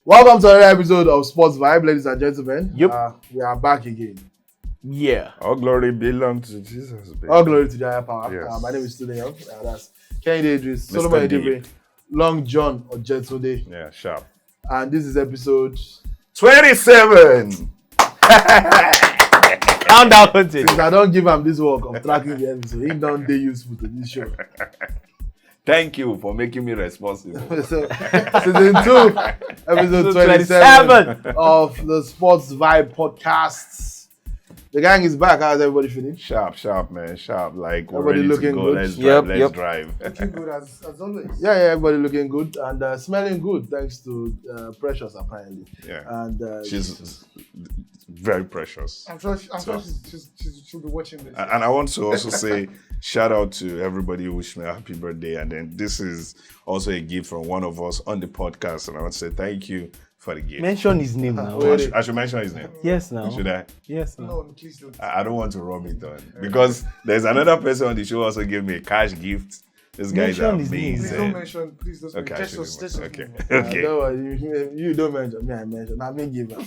Welcome to another episode of Sports Vibe, ladies and gentlemen. Yep. We are back again. Yeah. All glory belongs to Jesus, baby. All glory to the higher power. Yes. My name is Student Young. That's Kenny Idris, Mr. Solomon D. Edebe, Long John Ojetunde. Yeah, sharp. And this is episode... 27! Countdown hunting. Since I don't give him this work of tracking the episode, he don't dey useful to this show. Thank you for making me responsible. So, season 2, episode 27 of the Sports Vibe podcasts. The gang is back. How's everybody feeling? Sharp, man. Sharp. Like, we're Everybody ready looking to go. good. Let's drive. Looking good as always. Yeah, everybody looking good and smelling good thanks to Precious apparently. Yeah. And She's very precious. I'm sure she'll be watching this. And I want to also say shout out to everybody who wished me a happy birthday. And then this is also a gift from one of us on the podcast. And I want to say thank you for the gift. Mention his name now. I should mention his name. Yes, now. Should I? Yes, now. No, please don't. I don't want to rub it on because there's another person on the show also gave me a cash gift. This guy is Mention his name. Please don't amazing. mention. Please don't. Okay, I Just shouldn't just mention. just Okay. Okay. don't worry, you don't mention me, I mention. I mean give him.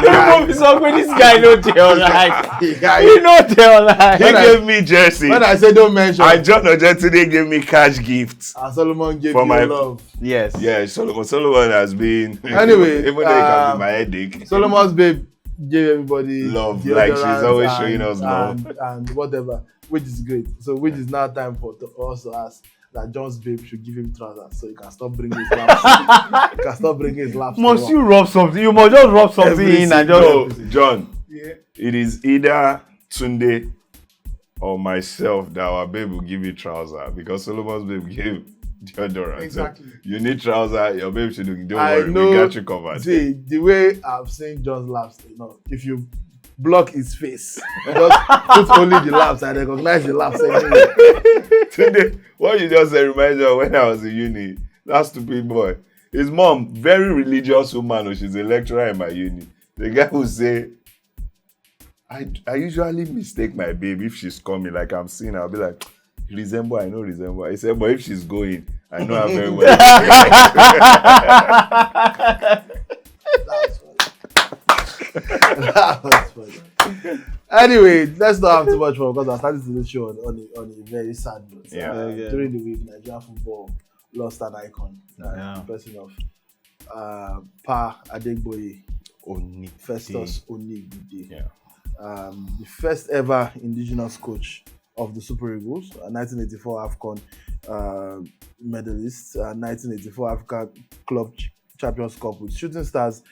You move so when this guy no tell lie. He He no tell He lie. gave me jersey. when I say don't mention, John today gave me cash gifts. Solomon gave For you my- love. Yes. Yeah, Solomon has been Anyway, even though it can be my headache. Solomon's babe gave everybody Love, deodorant like she's always showing us love. and whatever, which is great. So which is now time for to also ask that John's babe should give him trousers so he can stop bringing his laps. He can stop bringing his laps. to Must work. you rub something? You must just rub something Every in and single- just. No, John, yeah. it is either Tunde or myself that our babe will give you trouser because Solomon's babe gave deodorant. Exactly. So you need trouser, your babe should don't I worry, know. we got you covered. See, the way I've seen John's laps, if you block his face, just put only the laps and recognize the laps anyway. Today, what you just said reminds me of when I was in uni. That stupid boy. His mom, very religious woman, she's a lecturer in my uni. The guy would say, I usually mistake my babe if she's coming, like I'm seeing her, I'll be like, I know resemble. He said, but if she's going, I know her very well. That was funny. Anyway, let's not have too much fun because I started to the show on a very sad note. Yeah. During the week, Nigerian football lost an icon. Yeah. The person of Pa Adegboye, Festus Onigide. Yeah. The first ever indigenous coach of the Super Eagles, 1984 AFCON medalist, 1984 Africa Club Champions Cup with Shooting Stars,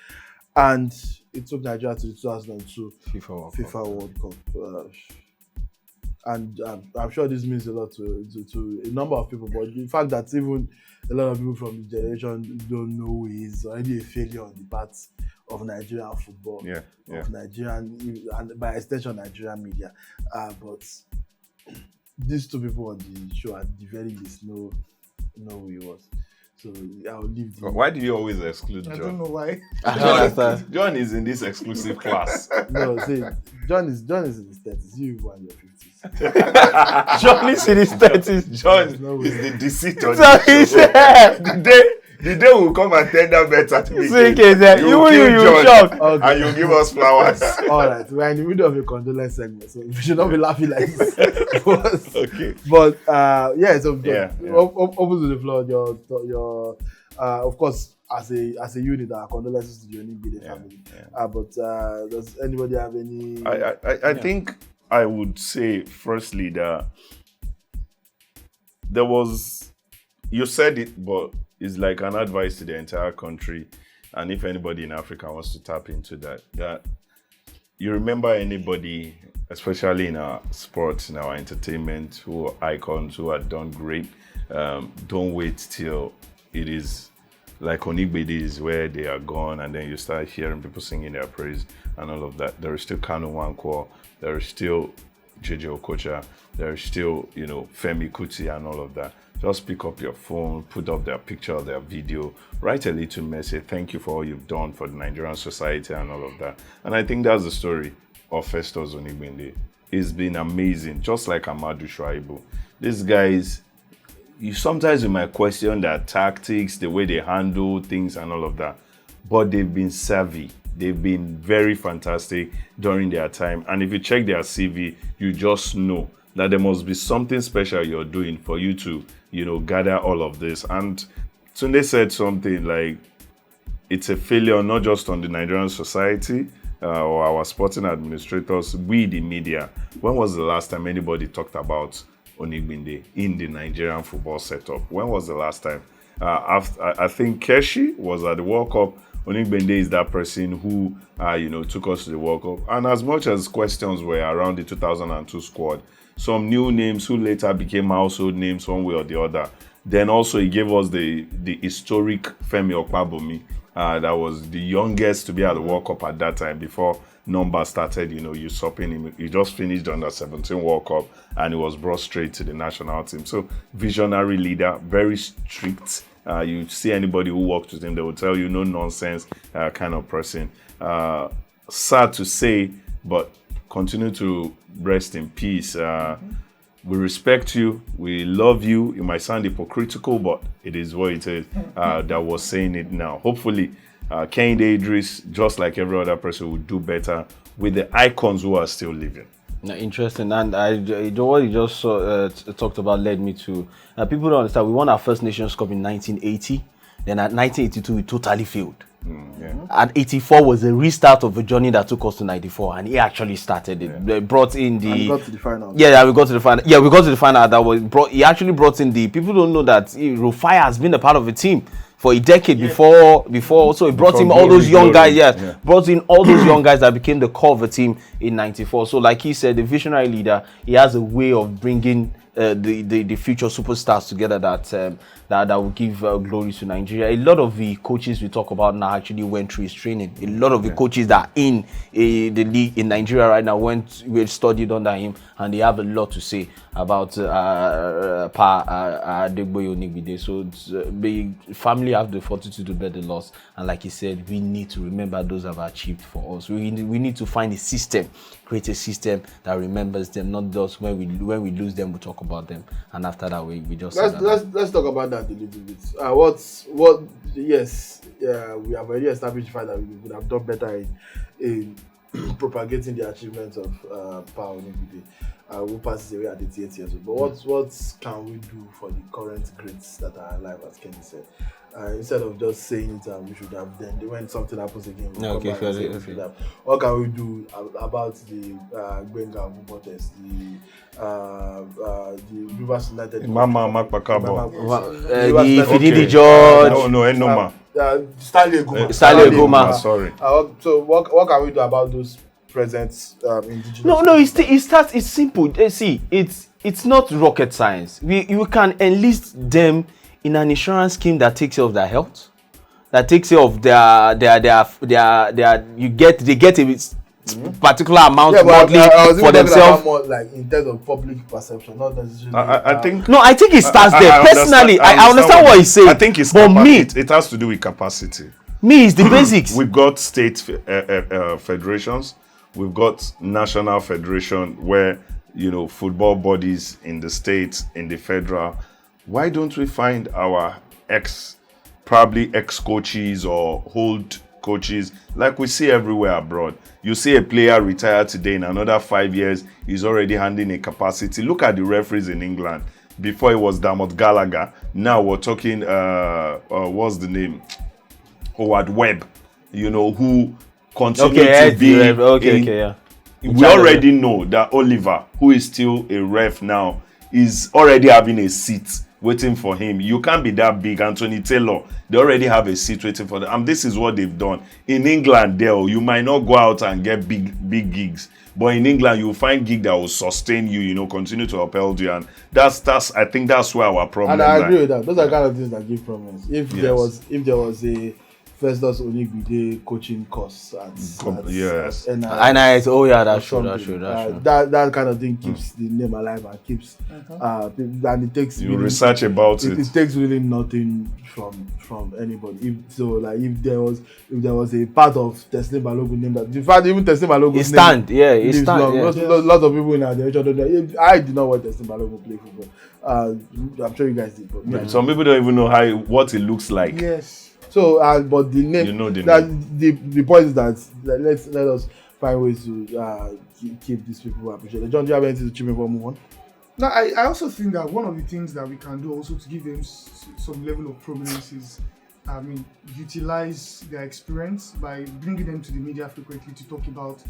and it took Nigeria to the 2002 FIFA World Cup. And I'm sure this means a lot to a number of people, but the fact that even a lot of people from the generation don't know who he is already a failure on the part of Nigerian football, of Nigerian, and by extension Nigerian media. But these two people on the show at the very least know who he was. So I'll leave the... Why do you always exclude I John? don't know why. I don't understand. John is in this exclusive class. No, see, John is in his 30s. You in your 50s. John is in his 30s. John No way. is the deceit on So this he show. said, The day will come and tender birth certificate. so he said, You you will kill you John. shock. Okay. And you give us flowers. All right, we're in the middle of a condolence segment, so we should not be laughing like this. Okay. But yeah, so Yeah. open to the floor. Your of course, as a unit, our condolences to the Onigide family. Yeah. But does anybody have any? I think I would say firstly that there was, you said it, but it's like an advice to the entire country, and if anybody in Africa wants to tap into that you remember anybody, especially in our sports, in our entertainment, who are icons, who have done great. Don't wait till it is like Onigbede is where they are gone and then you start hearing people singing their praise and all of that. There is still Kanu Nwankwo, there is still JJ Okocha, there is still, Femi Kuti and all of that. Just pick up your phone, put up their picture, their video, write a little message, thank you for all you've done for the Nigerian society and all of that. And I think that's the story of Festus Onigbinde. It's been amazing, just like Amadou Shuaibu. These guys sometimes you might question their tactics, the way they handle things and all of that. But they've been savvy. They've been very fantastic during their time. And if you check their CV, you just know that there must be something special you're doing for you to, gather all of this. And Tunde said something like, it's a failure not just on the Nigerian society or our sporting administrators, we the media. When was the last time anybody talked about Onigbinde in the Nigerian football setup? When was the last time? I think Keshi was at the World Cup. Onigbinde is that person who, took us to the World Cup. And as much as questions were around the 2002 squad, some new names who later became household names one way or the other. Then also he gave us the historic Femi Okpabumi, that was the youngest to be at the World Cup at that time before numbers started, usurping him. He just finished the Under-17 World Cup and he was brought straight to the national team. So visionary leader, very strict. You see anybody who works with him, they will tell you no nonsense kind of person. Sad to say, but continue to rest in peace. We respect you. We love you. It might sound hypocritical, but it is what it is. That was saying it now. Hopefully, Kehinde Idris, just like every other person, will do better with the icons who are still living. Interesting. And what you just talked about led me to people don't understand. We won our first Nations Cup in 1980. Then at 1982, we totally failed. And 84 was the restart of a journey that took us to 94, and he actually started it. They brought in the. And we got to the final. Yeah, we got to the final. Yeah, we got to the final. That was brought. He actually brought in the. People don't know that Rufai has been a part of the team for a decade before. So he brought in all those young guys. Yes, brought in all those young guys that became the core of the team in 94. So, like he said, the visionary leader, he has a way of bringing the future superstars together that will give glory to Nigeria. A lot of the coaches we talk about now actually went through his training. A lot of the coaches that are in the league in Nigeria right now we studied under him, and they have a lot to say about Adegboye Onigbinde. So the family have the fortitude to bear the loss, and like he said, we need to remember those that have achieved for us. We need to find a system, create a system that remembers them, not just when we lose them we talk about them, and after that we just let's talk about that a little bit. We have already established the fact that we would have done better in propagating the achievements of Pa Onigbinde, who passes away at 88 years old. But what can we do for the current greats that are alive, as Kenny said? Instead of just saying it, we should have then. When something happens again, we'll come back and say we should have. What can we do about the Gbenga protest, the Rivers United, Mama Makpakabo, the Finidi George, Stanley Eguma. Stanley Eguma. Sorry. So what can we do about those present indigenous? No. It's simple. See, it's not rocket science. You can enlist them in an insurance scheme that takes care of their health, that takes care of their they get a particular amount monthly for themselves. More like in terms of public perception, not necessarily. I think. No, I think it starts there. Personally, I understand what he's saying. I think it's but it has to do with capacity. It's the basics. We've got state federations. We've got national federation where football bodies in the states, in the federal. Why don't we find our ex-coaches or old coaches like we see everywhere abroad? You see a player retire today, in another 5 years, he's already handling a capacity. Look at the referees in England. Before it was Dermot Gallagher. Now we're talking, what's the name? Howard Webb, who continue to be. We already know that Oliver, who is still a ref now, is already having a seat waiting for him. You can't be that big. Anthony Taylor, they already have a seat waiting for them. And this is what they've done. In England, you might not go out and get big gigs. But in England, you'll find gigs that will sustain you, continue to uphold you. And I think that's where our problem is. And I agree with that. Those are kind of things that give promise. If there was a Festus Onigbide coaching course Yes. at NIS. Oh yeah, that's true. something. That's true. That kind of thing keeps the name alive and keeps people, and it takes You research about it. It takes really nothing from anybody. If there was a part of Teslim Balogun name that, in fact, even Teslim Balogun It stand. Yeah, it lives stand. long. Yeah. Lots of people in our generation don't know. I did not watch Teslim Balogun play football. I'm sure you guys did, but me, Some people don't even know what it looks like. Yes. so but the name, You know the that name. the point is that let us find ways to keep these people appreciated. John, do you have anything to chip in before we move on? No, I also think that one of the things that we can do also to give them some level of prominence is, utilize their experience by bringing them to the media frequently to talk about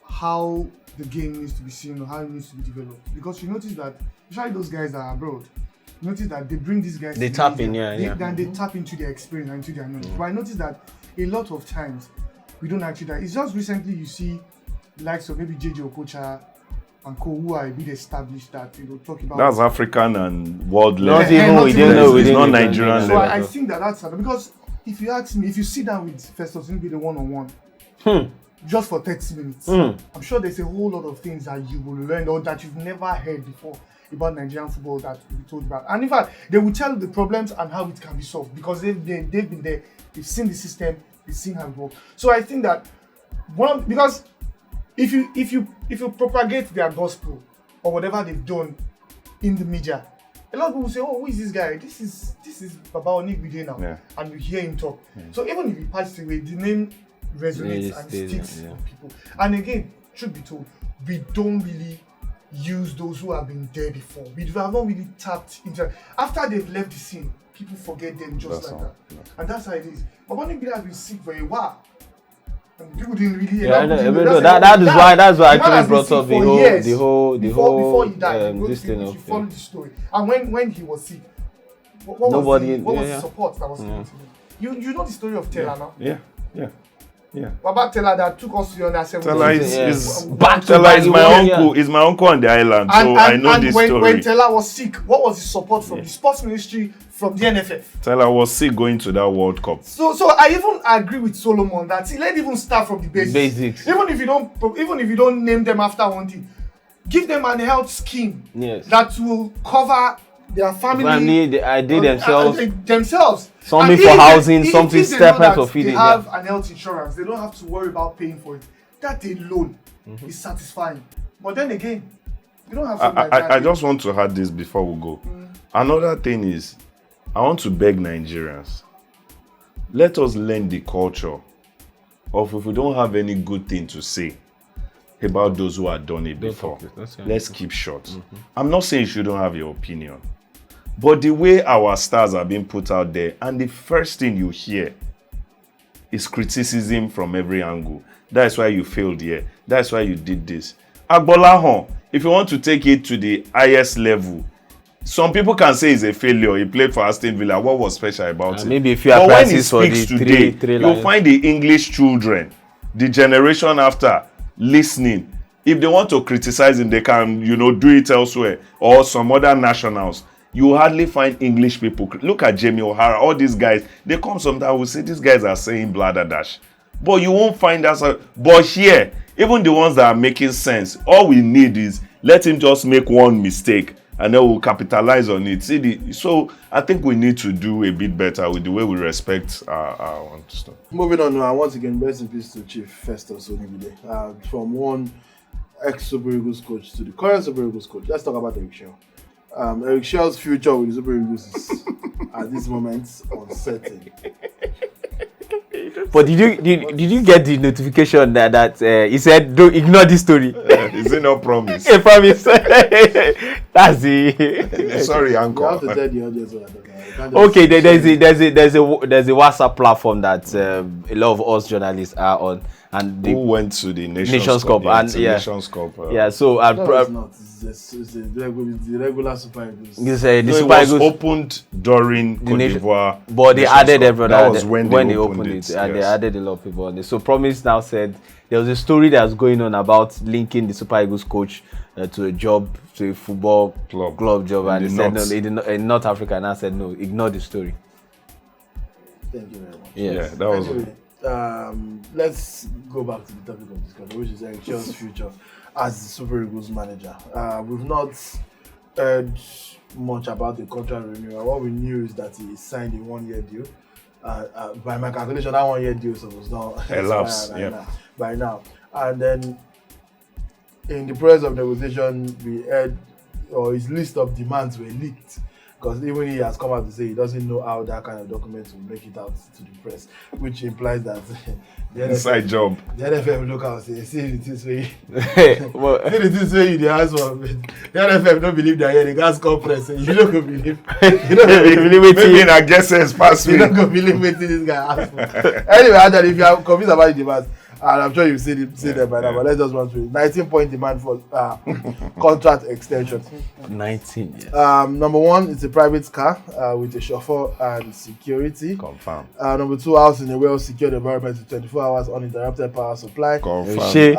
how the game needs to be seen or how it needs to be developed. Because you notice that, especially those guys that are abroad, you notice that they bring these guys They to the tap in, media, yeah. They tap into their experience and into their knowledge. But I noticed that a lot of times we don't actually that. It's just recently you see likes of maybe JJ Okocha and co who are a bit established that talk about. That's African and world Not level. even we didn't know. It's not Nigerian So level. I think that's because if you ask me, if you sit down with Festus Onigbide one-on-one, just for 30 minutes, I'm sure there's a whole lot of things that you will learn or that you've never heard before about Nigerian football that will be told about. And in fact, they will tell you the problems and how it can be solved because they've been there, they've seen the system, they've seen how it works. So I think that because if you propagate their gospel or whatever they've done in the media, a lot of people say, "Oh, who is this guy? This is Baba Onigbide now," and you hear him talk. So even if he passes away, the name resonates and sticks with people. And again, truth be told, we don't really use those who have been there before. We have not really tapped into. After they've left the scene, people forget them just That's like all. that, and that's how it is. Baba Onigbide has been sick for a while. And people didn't really. Yeah, that's why I actually brought up the whole before he died. this thing You of follow the story. And when he was sick, what was the support that was given to him? You know the story of Tella now. Yeah. What about Tella that took us to the under 17? Tella is Back to Tella back, is my uncle. Is my uncle on the island, so I know this story. When Tella was sick, what was the support from the sports ministry, from the NFF? Tella was sick going to that World Cup. So I even agree with Solomon that let even start from the basics. Even if you don't name them after one thing, give them an health scheme that will cover their family themselves. Something for housing, something step for feeding. They have an health insurance. They don't have to worry about paying for it. That alone is satisfying. But then again, you don't have to. I just want to add this before we go. Another thing is, I want to beg Nigerians, let us learn the culture of if we don't have any good thing to say about those who have done it before, let's keep short. I'm not saying you shouldn't have your opinion, but the way our stars are being put out there, and the first thing you hear is criticism from every angle. That's why you failed here. That's why you did this. Agbolahon, if you want to take it to the highest level, some people can say it's a failure. He played for Aston Villa. What was special about it? Maybe if you but are when he practice for speaks the today, three you'll find the English children, the generation after, listening. If they want to criticize him, they can, do it elsewhere, or some other nationals. You hardly find English people. Look at Jamie O'Hara, all these guys. They come sometimes, will say these guys are saying bladder dash. But you won't find that. But here, even the ones that are making sense, all we need is let him just make one mistake and then we'll capitalize on it. So I think we need to do a bit better with the way we respect our stuff. Moving on now, once again, rest in peace to Chief Festus Onigbide. From one ex-Super Eagles coach to the current Super Eagles coach. Let's talk about Eric Chelle. Eric Chelle's future with the Super Eagles is at this moment uncertain. But did you get the notification that he said don't ignore this story? Is it no promise? A promise. That's the. Sorry, uncle. You have to tell the audience what I don't know. Okay, there's a WhatsApp platform that a lot of us journalists are on, and who went to the Nations Cup and Nations Cup. It's not. It's the regular Super Eagles. The Super Eagles opened during Cote d'Ivoire, but they added everyone. That was when they opened it, and they added a lot of people on it. So Promise now said there was a story that was going on about linking the Super Eagles coach to a job, to a football club job, and he said no, in North Africa. And I said no, ignore the story. Thank you very much. Yes. Yeah, that was. Anyway, let's go back to the topic of discussion, which is Sekou Chelle's future as the Super Eagles manager. We've not heard much about the contract renewal. What we knew is that he signed a 1-year deal. By my calculation, that 1-year deal was not Elapsed, by now. And then, in the process of negotiation, we heard, or his list of demands were leaked. Because even he has come out to say he doesn't know how that kind of document will make it out to the press, which implies that the Inside job. The NFF look out say, see it is way. Well, See it is way you the ask for. The NFF don't believe they're here. The gas come press. You don't go believe. You don't go believe. Maybe I guess it's past You me. don't go believe what this guy asked for. Anyway, actually, if you are confused about the demands, and I'm sure you've seen them by now, but let's just run through it. 19-point demand for contract extension. 19 years. Number one, it's a private car with a chauffeur and security. Confirm. Number two, house in a well-secured environment with 24 hours uninterrupted power supply. Confirm. Shey.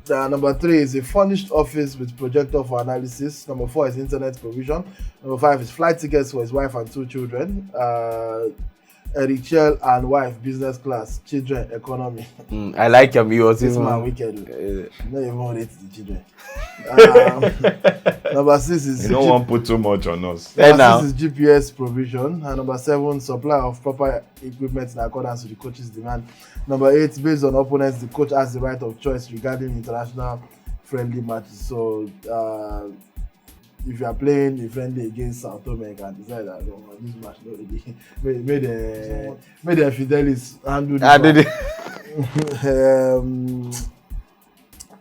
Number three is a furnished office with projector for analysis. Number four is internet provision. Number five is flight tickets for his wife and 2 children. Sekou Chelle and wife business class, children economy. I like him. He was This even. man wicked. Not even rate the children. Number six is You don't want to put too much on us. Hey, number now. 6 is GPS provision. And number 7, supply of proper equipment in accordance with the coach's demand. Number 8, based on opponents, the coach has the right of choice regarding international friendly matches. So if you are playing a friendly against Sao Tome, you can decide that this match no really made the Fidelis handle this I did one. it.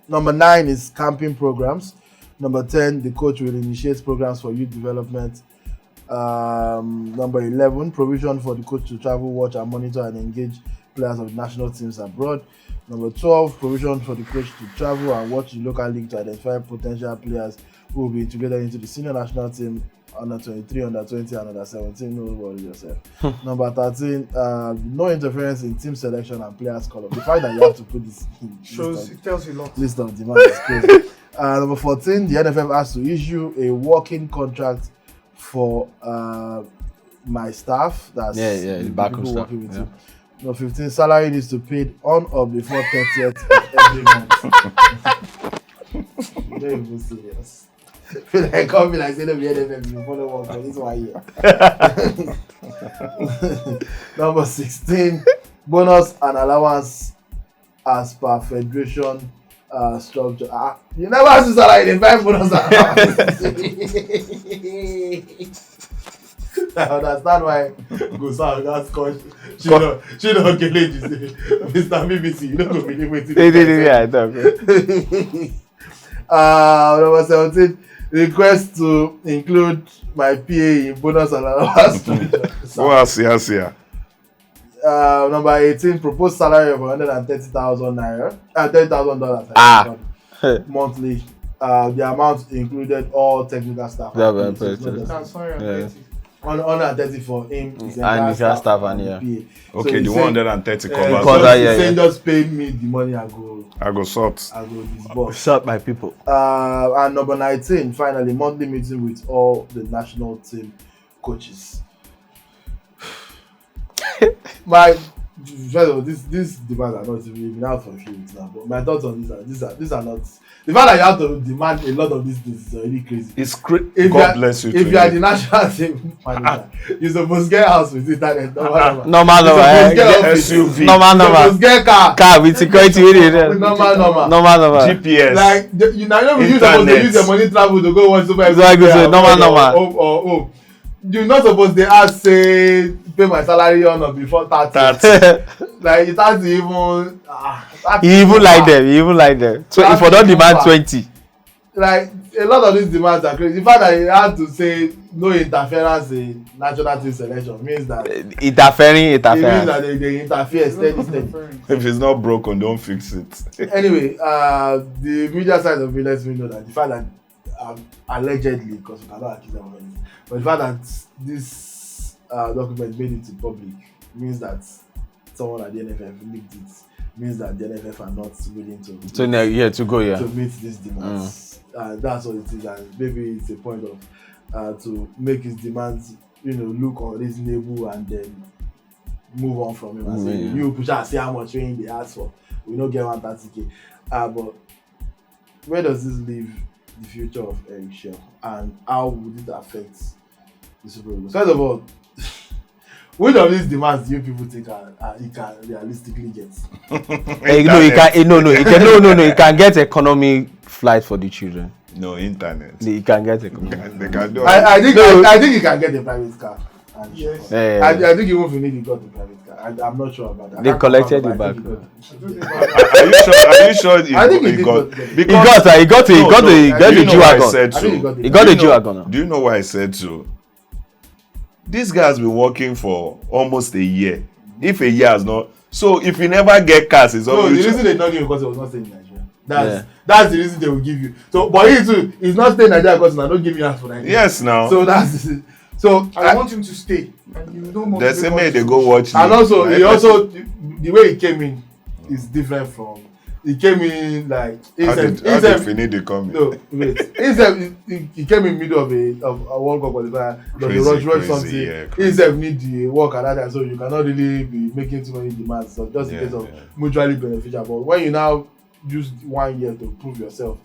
Number 9 is camping programs. Number 10, the coach will initiate programs for youth development. Number 11, provision for the coach to travel, watch and monitor and engage players of national teams abroad. Number 12, provision for the coach to travel and watch the local league to identify potential players who will be integrated into the senior national team under 23, under 20, and under 17. No worry yourself. Number 13, no interference in team selection and players' color. The fact that you have to put this It tells you a lot. list of demands is crazy. Number 14, the NFF has to issue a working contract for my staff. That's The backroom people staff. working with Yeah. you. Number 15, salary needs to be paid on or before 30th of every month. You're even serious. Feel like come be like say no be NFF you follow one for this 1 year. Number 16, bonus and allowance as per federation structure. You never ask the salary, they find bonus and allowance. I understand why Gusau that's called she don't get late. You say, Mr. BBC, you don't go believe waiting. Yeah, I thought. Number 17, request to include my PA in bonus and allowance. Number 18, proposed salary of 130,000 naira, $10,000 monthly. The amount included all technical staff. Yeah, and very PA, so it's not just That's fine. Yeah. 130 for him, his And entire his staff staff and the yeah. PA. Okay, he's the saying- 130 So covers. Covers, he's yeah, saying yeah. just pay me the money I go sort. disburse. Shut my people. And number 19, finally, monthly meeting with all the national team coaches. My first of all, this demands are not even out for a few weeks now. But my thoughts on these are not. The fact that you have to demand a lot of these things is really crazy. It's great. If God bless you. If you are the national team manager, you're supposed to get house with internet. Normal. You're supposed to get office. SUV. You're supposed to get car. Car with security with it. Normal. GPS. Like you know, you supposed to Internet. use your money travel to go watch Super So I go say, normal. Or you're not supposed to ask say pay my salary on or before 30. Like it has to even. He even like them. So if I don't demand 20. Like a lot of these demands are crazy. The fact that you have to say no interference in national team selection means that Interfering. it means that they interfere steady. If it's not broken, don't fix it. Anyway, the media side of it lets me know that the fact that allegedly, because we cannot accuse them of anything, but the fact that this document made it to public means that someone at the NFF leaked it. Means that the NFF are not willing to So now to go, yeah. to meet these demands. That's what it is, and maybe it's a point of to make his demands, look unreasonable, and then move on from him and say, you push out, see how much training they ask for. We don't get 130k. But where does this leave the future of Eric Shell, and how would it affect the Super Eagles? First of all, which of these demands do you people think he can realistically get? He can get economy flight for the children. No, internet. He can get economy. They can do I think he can get a private car. Yes. I think even if you need, he got a private car. I'm not sure about that. They collected it back. Are you sure? I think he got. He got a G-Wagon. He got a G-Wagon. Do you know why I said so? This guy has been working for almost a year. If a year has not, so if you never get cars, it's no. The reason they not give him because he was not staying in Nigeria. That's the reason they will give you. So, but he too, he's not staying in Nigeria because they don't give you house for Nigeria. Yes, now. So that's it. So I want him to stay. And you don't want the same way they go watch. And also, the way he came in is different from. He came in like how did Finidi come in? No, wait. He came in middle of a World Cup qualifier. Rush something. Yeah, He need the work and that, so you cannot really be making too many demands. So just in case of mutually beneficial. But when you now use 1 year to prove yourself,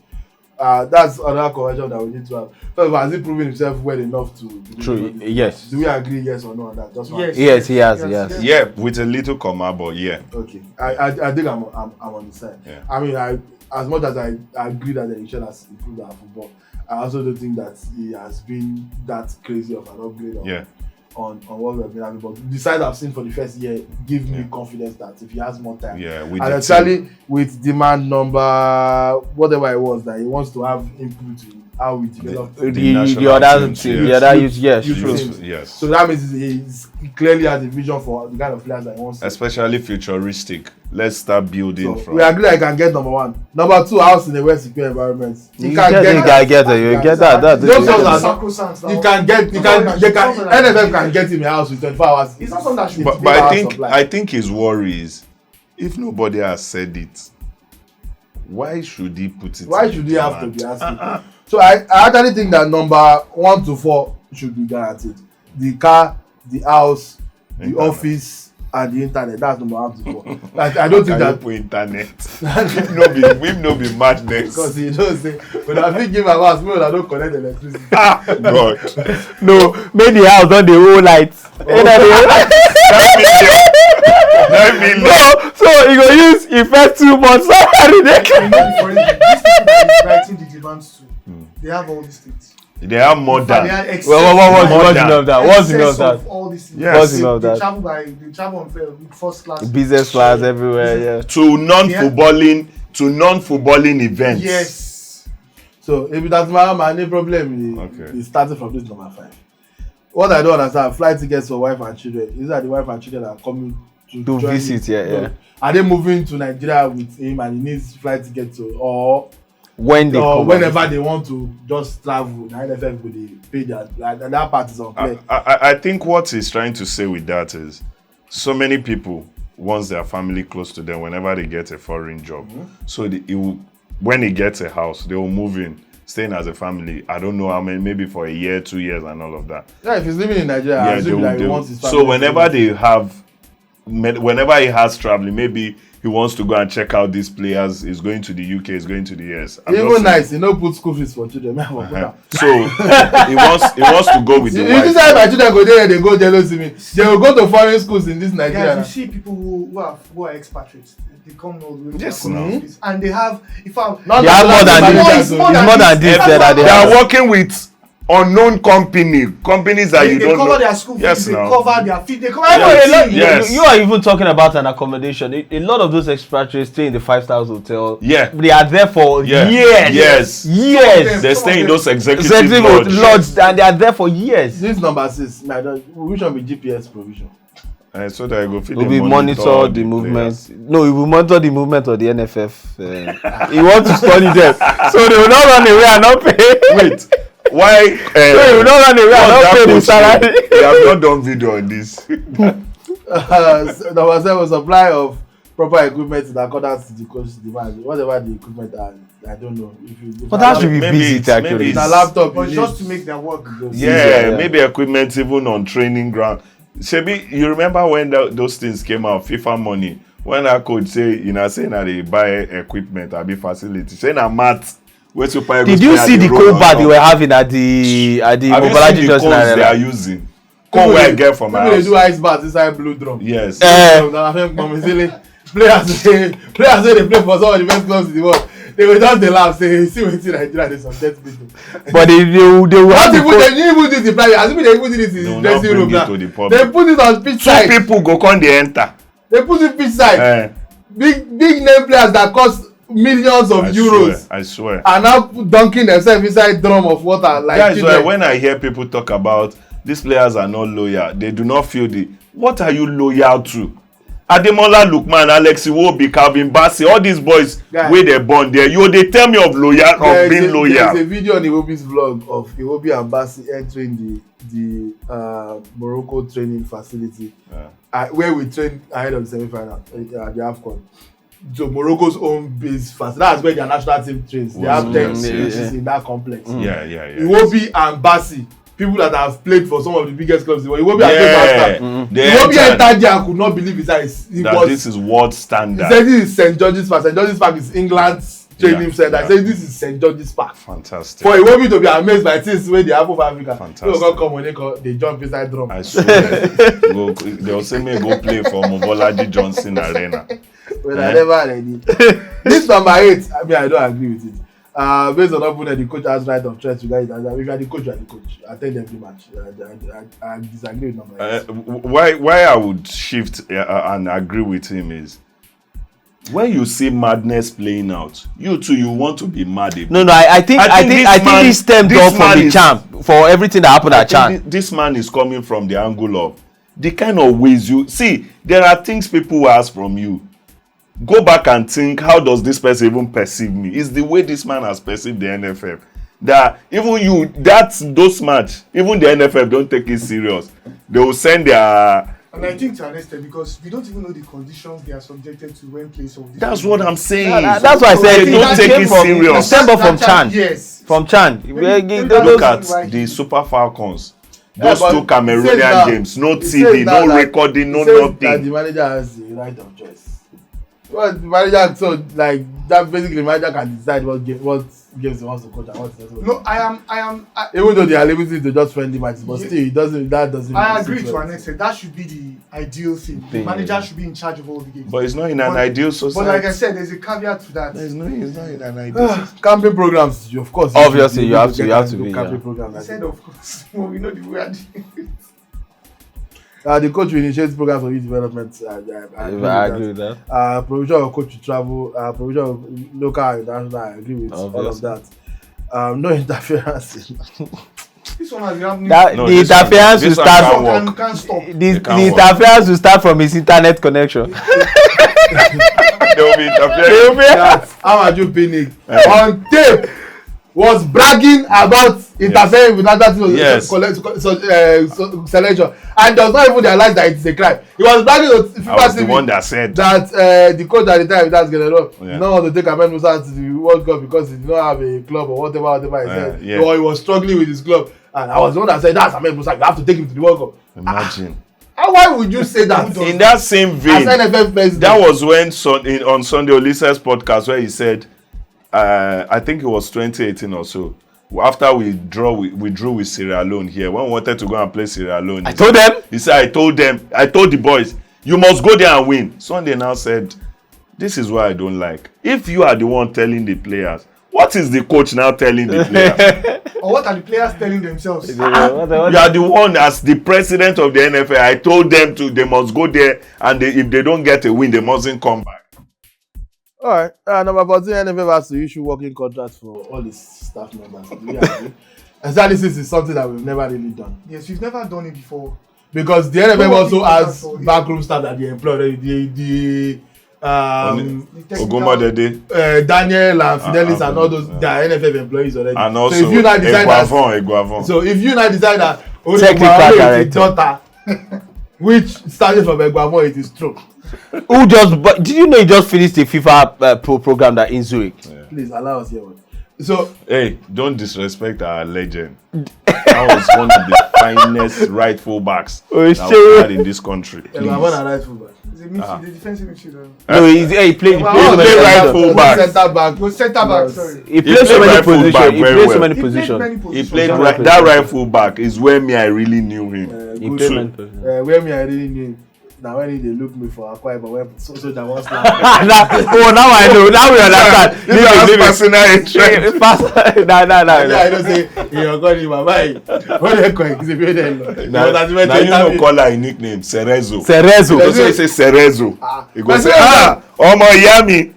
that's another correction that we need to have. So has he proven himself well enough to? True. Yes. Do we agree? Yes or no on that? Just one. Yes, he has. Yeah, with a little comma, but yeah. Okay, I think I'm on the side. Yeah. I mean, as much as I agree that the Michelle has improved our football, I also don't think that he has been that crazy of an upgrade on what we have been having. But the side I've seen for the first year give me confidence that if he has more time, and especially with demand number whatever it was, that he wants to have input in how we develop the other youth, yes. So that means he clearly has a vision for the kind of players that he wants. Especially futuristic. Let's start building from. We agree I can get number one. Number two, house in a well secure environment. You get that. NFF can get him a house with 24 hours. It's not something that should But I think his worry is, if nobody has said it, why should he put it? Why should he have to be asking? So I actually think that number 1 to 4 should be guaranteed. The car, the house, the office, and the internet. That's number 1 to 4. Like, I don't think that put internet. We've no be madness. Because you don't say, but I think give a house, people that don't connect electricity. God. No, make the house on the whole lights. No, so he go use the first 2 months. These people that is writing the demands to, they have all these things. They have more than. What's enough that? What's enough that? All these things. Yes. What's enough that? They travel on first class. Business class everywhere, yeah. To non-footballing events. Yes. So if that's my main problem is starting from this number 5. What I don't understand, flight tickets for wife and children. Is that the wife and children are coming to visit? Yeah. Are they moving to Nigeria with him and he needs flight tickets or when they come whenever they want to just travel? The NFF will pay their and that part is unclear. I think what he's trying to say with that is, so many people want their family close to them whenever they get a foreign job. So when he gets a house, they will move in, staying as a family. I don't know how many, maybe for a year, 2 years, and all of that. Yeah, if he's living in Nigeria, he wants his family. So whenever he has traveling, maybe he wants to go and check out these players. He's going to the UK. He's going to the US. Even nice, he no put school fees for children. So he wants to go with the wife. This time my children go there, they go jealous me. They will go to foreign schools in this Nigeria. Yeah, you see people who are expatriates. They come all the way Yes, and they have. They have more than this. They are working with unknown companies that you don't know. They cover their school fees, they cover their fees, they cover everything. You are even talking about an accommodation. A lot of those expatriates stay in the 5-star hotel. Yeah, they are there for years. They stay in those executive lodges and they are there for years. This number 6, we should be GPS provision. So that we will monitor the movement. No, we will monitor the movement of the NFF. He wants to study them, so they will not run away and not pay. Wait. Why? You don't run away. I don't pay the salary. We have not done video on this. There was a supply of proper equipment in accordance to the coach's demand. Whatever the equipment are, I don't know. But that should be busy actually. It's a laptop. But just to make their work. Yeah, maybe equipment even on training ground. Shebi, you remember when those things came out, FIFA money, when that coach say, saying that they buy equipment, I be facility, saying a mat. Did you see the cold bath they were having at the Mobolaji Johnson they Arena? are using? Come where I get from my house. They do ice baths inside blue drum. Yes. Players say they play for some of the best clubs in the world. They will just laugh, say, see what Nigeria is on dead people. But they will not even they even do the private. As if they even do this in the dressing room now. They put it on pitch side. Two people go come they enter. They put it pitch side. Big name players that cost millions of euros. I swear. And now dunking themselves inside drum of water like that's why when I hear people talk about these players are not loyal, they do not feel what are you loyal to? Ademola Lookman, Alex Iwobi, Calvin Bassey, all these boys where they born there. They tell me of being loyal. There's a video on Iwobi's vlog of Iwobi and Bassey entering the Morocco training facility where we train ahead of the semi-final the AFCON. So Morocco's own base facility. That's where their national team trains. They have 10 spaces in that complex. Yeah. Iwobi and Bassey, people that have played for some of the biggest clubs in the world. Iwobi Iwobi entered there and could not believe his eyes. This is world standard. He said this is St. George's Park. St. George's Park is England's training center. He said this is St. George's Park. Fantastic. For Iwobi to be amazed by things where they have of Africa. Fantastic. People come when they jump inside drum. I swear. They'll say me go play for Mobolaji Johnson Arena. Well, I never ready. This number 8, I don't agree with it. Based on opponent, the coach has right of choice to guide it. If you are the coach, you are the coach. Attend every match. I disagree with number 8. Why I would shift and agree with him is when you see madness playing out, you too, you want to be mad. No, I think this stemmed off from the champ for everything that happened at champ. This man is coming from the angle of the kind of ways you see. There are things people ask from you. Go back and think, how does this person even perceive me? It's the way this man has perceived the NFF. That even those match, even the NFF don't take it serious. They will send their... And I think to an extent, because we don't even know the conditions they are subjected to when playing some of these. That's what I'm saying. That's why I said they don't take it serious. December from Chan. Yes. From Chan. Look at the Super Falcons. Those two Cameroonian games. No TV, no recording, no nothing. That the manager has the right of choice. Well, the manager, so like that basically the manager can decide what games he wants to coach and what he doesn't. No, I am. Even though they are limited to just friendly matches, but still, that doesn't. I agree to an extent. That should be the ideal thing. The manager should be in charge of all the games. But it's not in an ideal society. But like I said, there's a caveat to that. It's not in an ideal. Camping programs, of course. Obviously, you have to be. Camping programs. I said, of course. Well, we know the word. The coach will initiate programs for youth development. I agree with that. Provision of coach to travel. Provision of local and international. I agree with all of that. No interference. This one has the interference will start. Can't stop. The interference will start from his internet connection. There will be interference. Amadou Pinnick on tape was bragging about interfering with other selection and does not even realize that it is a crime. He was bragging to FIFA. I was the one that said that the coach at the time, that's Genero, did not want to take Ahmed Musa to the World Cup because he did not have a club or whatever he said. Or he was struggling with his club. And I was the one that said, that's Ahmed Musa, you have to take him to the World Cup. Imagine. Why would you say that? In that same vein, as NFF president, that was when on Sunday Olisa's podcast where he said, I think it was 2018 or so. After we drew with Sierra Leone here, when we wanted to go and play Sierra Leone, I told them. He said, I told the boys, you must go there and win. Sunday now said, this is what I don't like. If you are the one telling the players, what is the coach now telling the players? Or what are the players telling themselves? You are the one as the president of the NFL. I told them they must go there, and if they don't get a win, they mustn't come back. All right. Number 14, NFF has to issue working contracts for all its staff members. Exactly, this is something that we've never really done. Yes, we've never done it before. Because the NFF also has backroom staff that they employ. Daniel and Fidelis and all those, they are NFF employees already. And also, so if you now decide that technical director daughter, which started from Eguavon, it is true. Did you know he just finished the FIFA pro program that in Zurich? Please allow us here. So Hey, don't disrespect our legend. That was one of the finest right fullbacks that we had in this country. Please. I want a right fullback. He's a midfield, the defensive midfielder. No, he played He played right fullback. Centre back. No, centre back, sorry. He played so played many right full back positions. He very played so well. many He played positions. many He positions. played Right. that right fullback is where me I really knew him. He Good played so, many positions. where me I really knew. Now when they look me for Akwa Ibom, when Soldier was like, Now I know. Now we understand. This is personal interest. I don't say you're going to my mind. What they call it? Now you know call her a nickname, Cerezo. Cerezo. So he say Cerezo. He go say, Omo Yami.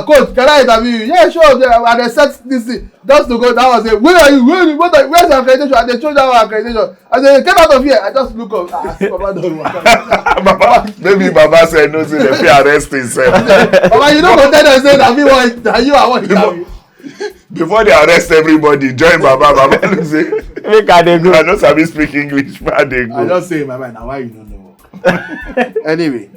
Coach, can I interview you? Yeah, sure. And they set this thing just to go down and say, where are you? Where's your accreditation? And they chose our accreditation. I said, get out of here. I just look up. Baba don't work. Maybe Baba said no, say they fit arrest himself. Baba, you don't go tell them say that you are what you Before they arrest everybody, join Baba. Baba look say, Make her dey go. I no sabi speak English, but they I go. just say in my mind, now why you don't know? Anyway,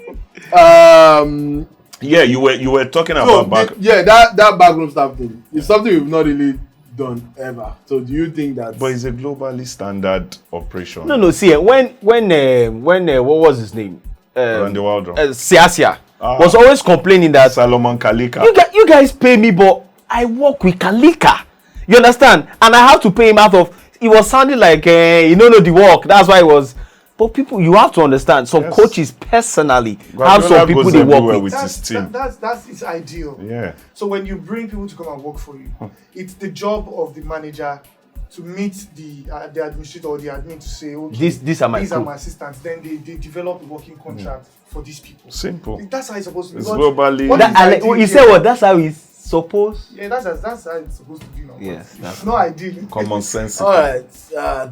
Yeah, you were talking so about back. that backroom staff thing is something we've not really done ever. So do you think that? But it's a globally standard operation. No. See, when what was his name? Around the world. Siasia was always complaining that Salomon Kalika. you guys pay me, but I work with Kalika. You understand? And I have to pay him out of. It was sounding like he don't know the work. That's why it was. But people, you have to understand. Some coaches personally have some people they work with. his team. That's it's ideal. Yeah. So when you bring people to come and work for you, it's the job of the manager to meet the administrator or the admin to say, okay, These are my these crew. are my assistants. Then they develop a working contract for these people. Simple. That's how it's supposed to be. It's But globally- what That, is ideal you here- said what? That's how it's supposed. Yeah, that's how it's supposed to be now. Yes, that's- It's not ideal. Common sense. All right,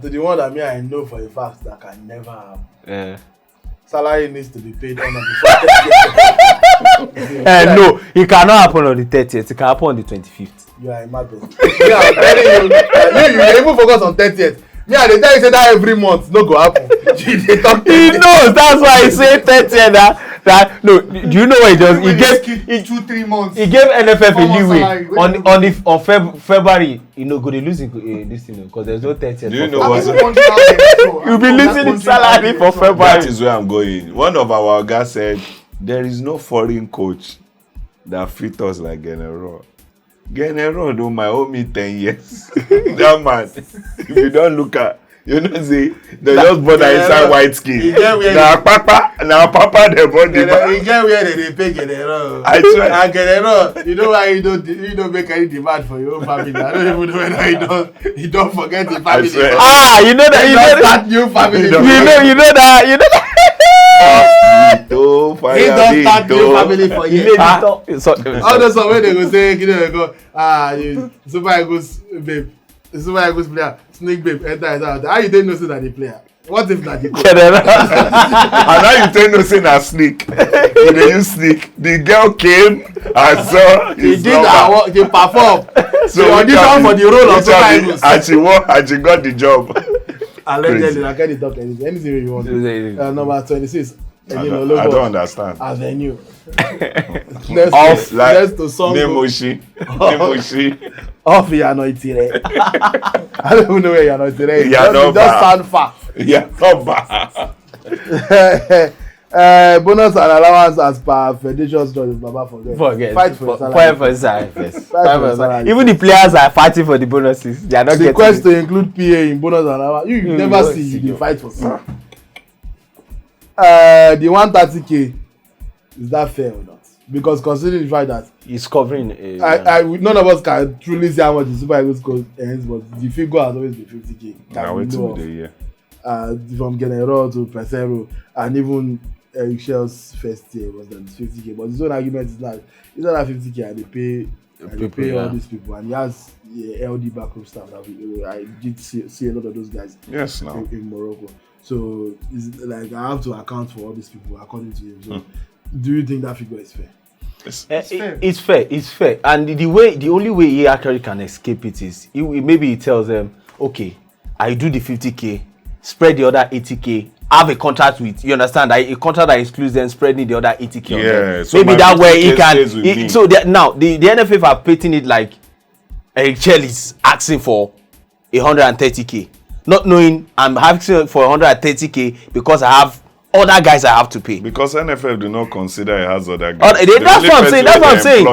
to the one that I know for a fact that can never happen. Yeah. Salary needs to be paid on the before. No, it cannot happen on the 30th. It can happen on the 25th. You are a mad person. Me, I'm telling you even focus on 30th. Me, I dey tell you say that every month no go happen. You dey talk. He knows. That's why he say 30th. That no. Do you know what he does? He gave 2-3 months. He gave NFF a Former leeway salary. on February. You know, go they losing this thing because there's no 30th. Do you know I'm what's even wondering how they You'll be losing his salary for February. That is where I'm going. One of our guys said, there is no foreign coach that fit us like Genero. Genero don't my owe me 10 years. That man, if you don't look at, you know, say, they just born inside white skin. Now papa, they born the man. You get where they pay Genero. I swear. And Genero, you know why you don't make any demand for your own family. I don't even know whether you don't forget the family. swear. You know that. You don't start new family. You know that. Don't He don't start new family for He you. made it up. All those some way they go say, you know, they go, you Super Eagles babe, Super Eagles player, Snake babe, enter. How you didn't know say that the player? What if not the coach? And now you tell no say na sneak. You dey use sneak. The girl came and saw He his did number. her work, he performed. So He auditioned for the role of Super Eagles. and she won and she got the job. Allegedly, I can't talk anything you want. Number 26. I don't understand. Avenue. Off like Next to song. Nemoshi. Nemoshi. Off Yanoitire. I don't even know where Yanoitire is. Yanoba. Just sound far. Yeah, not bad. Bonus and allowance as per Federation's judge. Baba forget. Fight for your salary. Fight for his salary first. Fight for your salary. Even the players are fighting for the bonuses. They are not The getting quest it. to include PA in bonus and allowance. You never won't see see you it. dey fight for salary. The 130K, is that fair or not? Because considering the fact that He's covering. none of us can truly say how much the Super Eagles cost ends, but the figure has always been 50K. Now wait till the year. From Genero to Pesero, and even Shelle's first year was that 50K. But his own argument is that it's not that 50K and they pay all these people, and he has LD backroom staff that I did see a lot of those guys Yes, now. in Morocco. So it's like I have to account for all these people according to him. So do you think that figure is fair? It's fair. And the only way he actually can escape it is maybe he tells them, okay, I do the 50K, spread the other 80K, have a contract with, you understand, a contract that excludes them spreading the other 80K on them. So maybe my that way he 50K stays with me. can. Now the NFF are painting it like Eric Chelle is asking for 130k, not knowing I'm asking for 130k because I have other guys I have to pay. Because NFF do not consider it has other guys. That's what I'm saying. That's what I'm saying.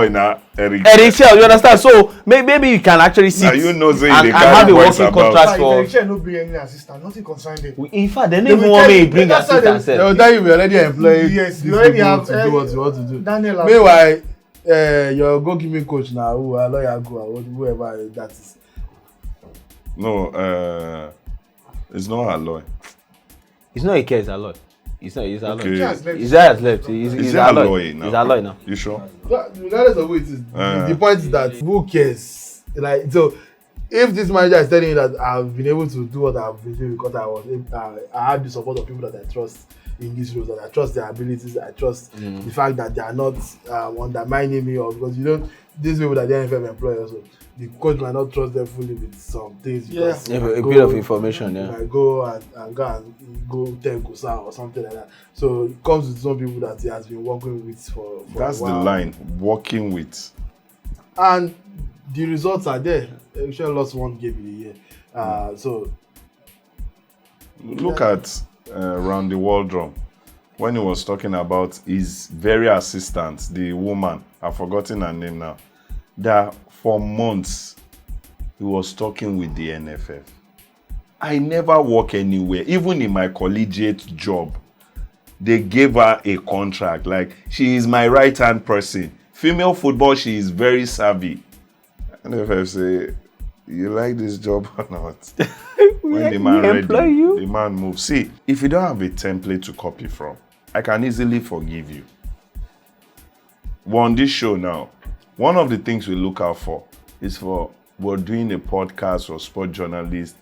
Eric Chelle, you understand? So maybe you can actually sit now you know and have a working contract for. Eric Chelle no bring any assistant, nothing concerned them. In fact, they don't even want me to bring assistant. They will tell you we already employed. Yes, you already have to do what you want to do. Daniel. Meanwhile, your goalkeeping coach now, who a lawyer go or whoever that is. No, it's not Aloy. It's not a case, a lot. It's not. It's a lot. Okay. His guy has left. He's Aloy now? He's Aloy now. You sure? Regardless of it is, the point is that who cares? Like, so if this manager is telling you that I've been able to do what I've been doing because I have the support of people that I trust in these roles, that I trust their abilities, I trust the fact that they are not undermining me, or because you don't, these people that the NFF employ also, the coach might not trust them fully with some things. Yeah, a bit of information. Yeah, might go and go tell Kusa or something like that. So it comes with some people that he has been working with for That's a while. the line. Working with. And the results are there. Shell lost one game in a year. So Look at Round the World Drum. When he was talking about his very assistant, the woman, I've forgotten her name now, that for months he was talking with the NFF. I never work anywhere, even in my collegiate job. They gave her a contract, like she is my right-hand person. Female football, she is very savvy. NFF say, you like this job or not? When the man ready, the man moves. See, if you don't have a template to copy from, I can easily forgive you. But on this show now, one of the things we look out for is we're doing a podcast or sport journalist.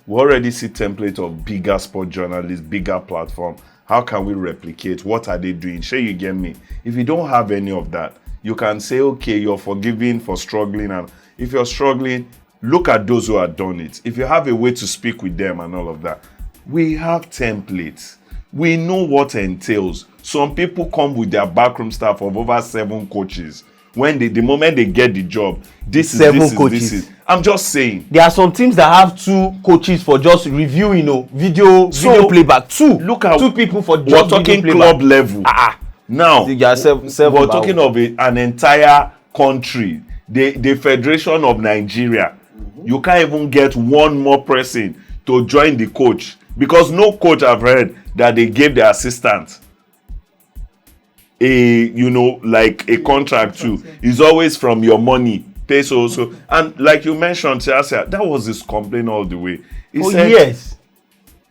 We already see template of bigger sport journalists, bigger platform. How can we replicate? What are they doing? Sure, you get me? If you don't have any of that, you can say, okay, you're forgiving for struggling. And if you're struggling, look at those who have done it. If you have a way to speak with them and all of that, we have templates. We know what entails. Some people come with their backroom staff of over 7 coaches. When the moment they get the job, this is. I'm just saying. There are some teams that have 2 coaches for just reviewing, video playback. Look at 2 people for just we're talking club level. Now, we're talking of an entire country, the Federation of Nigeria. You can't even get one more person to join the coach, because no coach I've heard that they gave the assistant a contract to. It's always from your money, pay so. And like you mentioned, Siasia, that was his complaint all the way. He said, yes,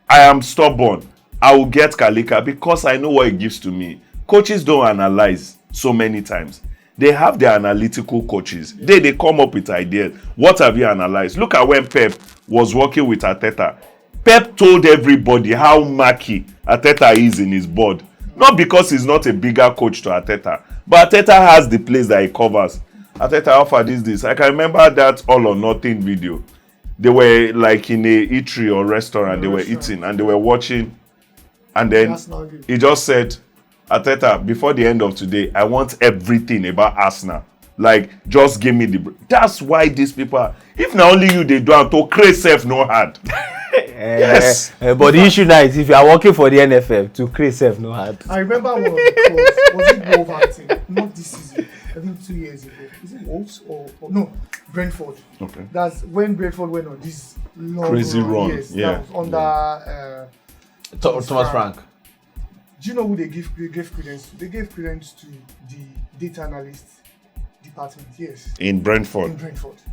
I am stubborn. I will get Kalika because I know what it gives to me. Coaches don't analyze so many times. They have their analytical coaches. They come up with ideas. What have you analyzed? Look at when Pep was working with Arteta. Pep told everybody how murky Arteta is in his board. Not because he's not a bigger coach to Arteta, but Arteta has the place that he covers. Arteta offered this. I can remember that All or Nothing video. They were like in a eatery or restaurant. They were eating and they were watching. And then he just said, Arteta, before the end of today, I want everything about Arsenal. Like, just give me the... That's why these people are... If not only you, they do it, to create self no hard. Yes. But the issue now is if you are working for the NFF, to create self no hard. I remember one of the was it Wolverhampton? Not this season. I think 2 years ago. Is it Wolves or no? Brentford. Okay. That's when Brentford went on this long crazy run. Yes, Yeah. that was under Thomas Frank. Do you know who they gave credence to? They gave credence to the data analyst department, yes. In Brentford.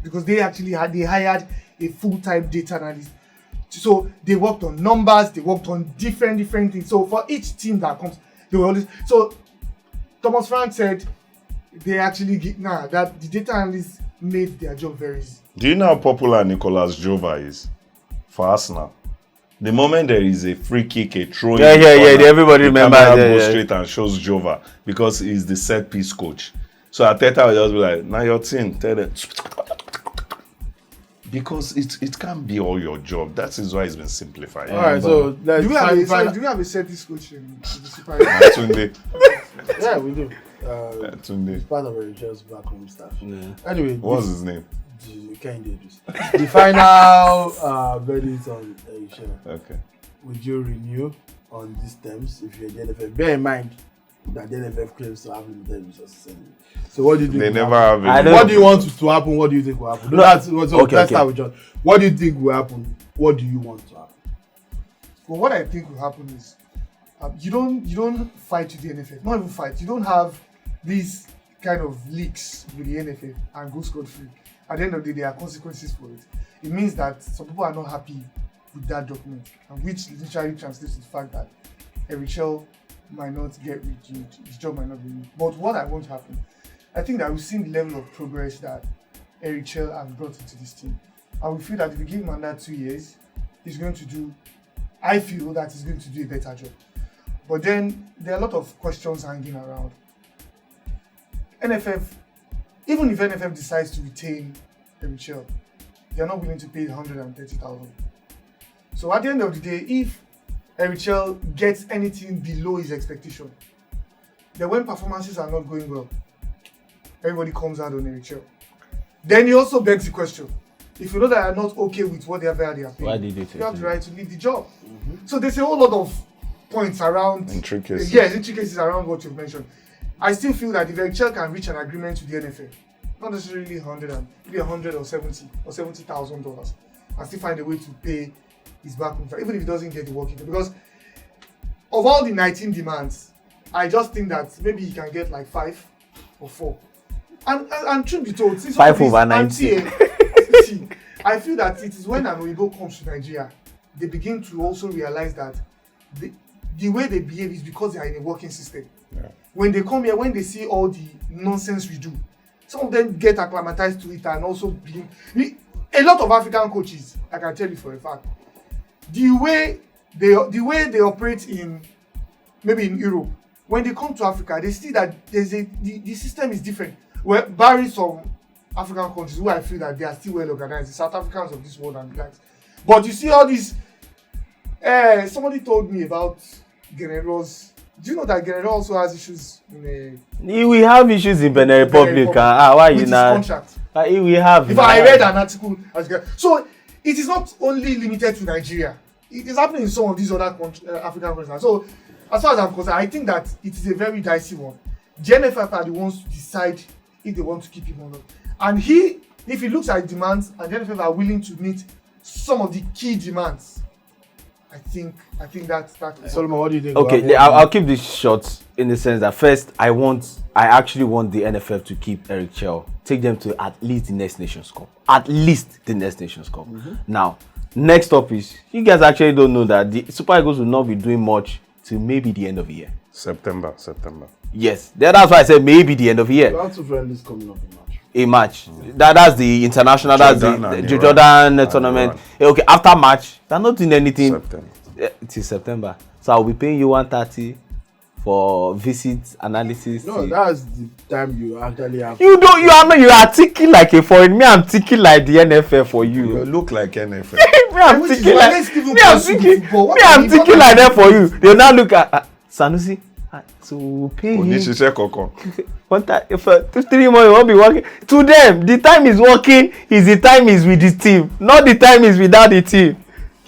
Because they actually hired a full-time data analyst. So they worked on numbers, they worked on different things. So for each team that comes, they were always... So Thomas Frank said they actually that the data analysts made their job very easy. Do you know how popular Nicolas Jova is for Arsenal? The moment there is a free kick, a throw, everybody remembers. Goes straight and shows Jova because he's the set piece coach. So Arteta will just be like, "Now your team, tell them." Because it can't be all your job. That is why it's been simplified. All right, so do we have a set piece coach in the Super League? Tunde. Yeah, we do. Tunde. It's part of Richard's backroom staff. Yeah. Anyway, what's his name? can't do this. The final verdict on Eric Chelle. Okay. Would you renew on these terms if you're the NFF? Bear in mind that the NFF claims to have limited resources. So what do you think? They will never happen? have. What do you want to happen? What do you think will happen? No. That's let's Okay. start with John. What do you think will happen? What do you want to happen? But what I think will happen is you don't fight with the NFF. Not even fight. You don't have these kind of leaks with the NFF and go scot-free. At the end of the day, there are consequences for it. It means that some people are not happy with that document, and which literally translates to the fact that Eric Chelle might not get renewed, his job might not be renewed. But what I want to happen, I think that we've seen the level of progress that Eric Chelle has brought into this team. And we feel that if we give him another 2 years, he's going to do, I feel that he's going to do a better job. But then there are a lot of questions hanging around. NFF, even if NFF decides to retain Eric Chelle, they're not willing to pay 130,000. So at the end of the day, if Eric Chelle gets anything below his expectation, then when performances are not going well, everybody comes out on Eric Chelle. Then he also begs the question, if you know that you're not okay with whatever they are paying, Why did you have the right to leave the job. So there's a whole lot of points around Intricacies. Yes, intricacies around what you've mentioned. I still feel that if Eric Chelle can reach an agreement with the NFL, not necessarily 100 or 70 or $70,000, and still find a way to pay his back contract, even if he doesn't get the working, because of all the 19 demands, I just think that maybe he can get like 5 or 4. And truth be told, since 5 over 90. See, I feel that it is when an Oyibo comes to Nigeria, they begin to also realize that the way they behave is because they are in a working system. Yeah. When they come here, when they see all the nonsense we do, some of them get acclimatized to it and also begin. A lot of African coaches, I can tell you for a fact, the way they operate in maybe in Europe, when they come to Africa, they see that the system is different. Well, barring some African countries where I feel that they are still well organized, the South Africans of this world and the likes. But you see all these. Somebody told me about Guerrero's. Do you know that Guerrero also has issues in We have issues in Benin Republic. Why with you his not? contract? We have. If I read an article, so it is not only limited to Nigeria. It is happening in some of these other African countries. So, as far as I'm concerned, I think that it is a very dicey one. The NFF are the ones to decide if they want to keep him or not. And if he looks at demands and the NFF are willing to meet some of the key demands, I think that's Solomon, what do you think? Okay, I'll keep this short in the sense that first, I actually want the NFF to keep Eric Chelle, take them to at least the Next Nations Cup. At least the Next Nations Cup. Now, next up is, you guys actually don't know that the Super Eagles will not be doing much till maybe the end of the year. September. Yes, that's why I said maybe the end of the year. You have 2 friendlies coming up in March. A match. That's the international, that's Jordan the and Jordan Iran. tournament. Okay, after March, they're not doing anything. September. It is September. So I'll be paying you 130 for visit analysis. No, that's the time you actually have. You are thinking like a foreign. Me, I'm thinking like the NFL for You you. look like NFL. Me, I'm Which is thinking why like let's give him me, I'm close to thinking football. What me, are I'm you thinking talking like that about? for you. They'll now look at Sanusi. So we'll pay Kò ní him. ṣiṣẹ́ kankan. One time, if 2-3 months, you won't be working. To them, the time is working is the time is with the team, not the time is without the team.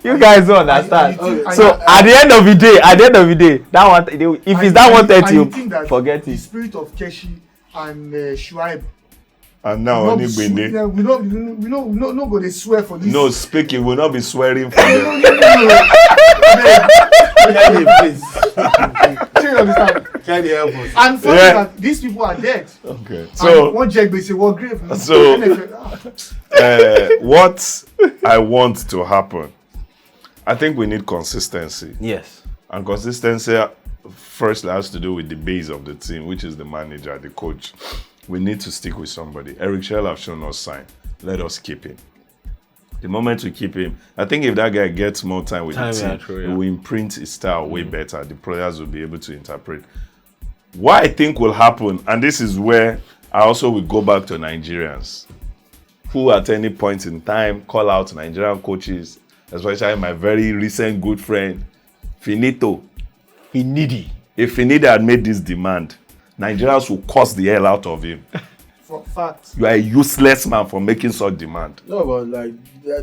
You guys don't understand. So at the end of the day, that one, if it's that 130, forget the it. spirit of Keshi and Shuaib. And now We only Gbende. not go dey swear for this. No, speaking will not be swearing for them. Please. Do you understand? Can you help us? And funny that these people are dead. Okay. So So one check they say one grave. So- what I want to happen, I think we need consistency. Yes. And consistency first has to do with the base of the team, which is the manager, the coach. We need to stick with somebody. Eric Chelle have shown us sign. Let us keep him. The moment we keep him, I think if that guy gets more time with the team, true, he will imprint his style way better. The players will be able to interpret. What I think will happen, and this is where I also will go back to Nigerians, who at any point in time call out Nigerian coaches, especially my very recent good friend, Finito. Finidi. If Finidi had made this demand, Nigerians will curse the hell out of him. For fact. You are a useless man for making such demand. No, but like,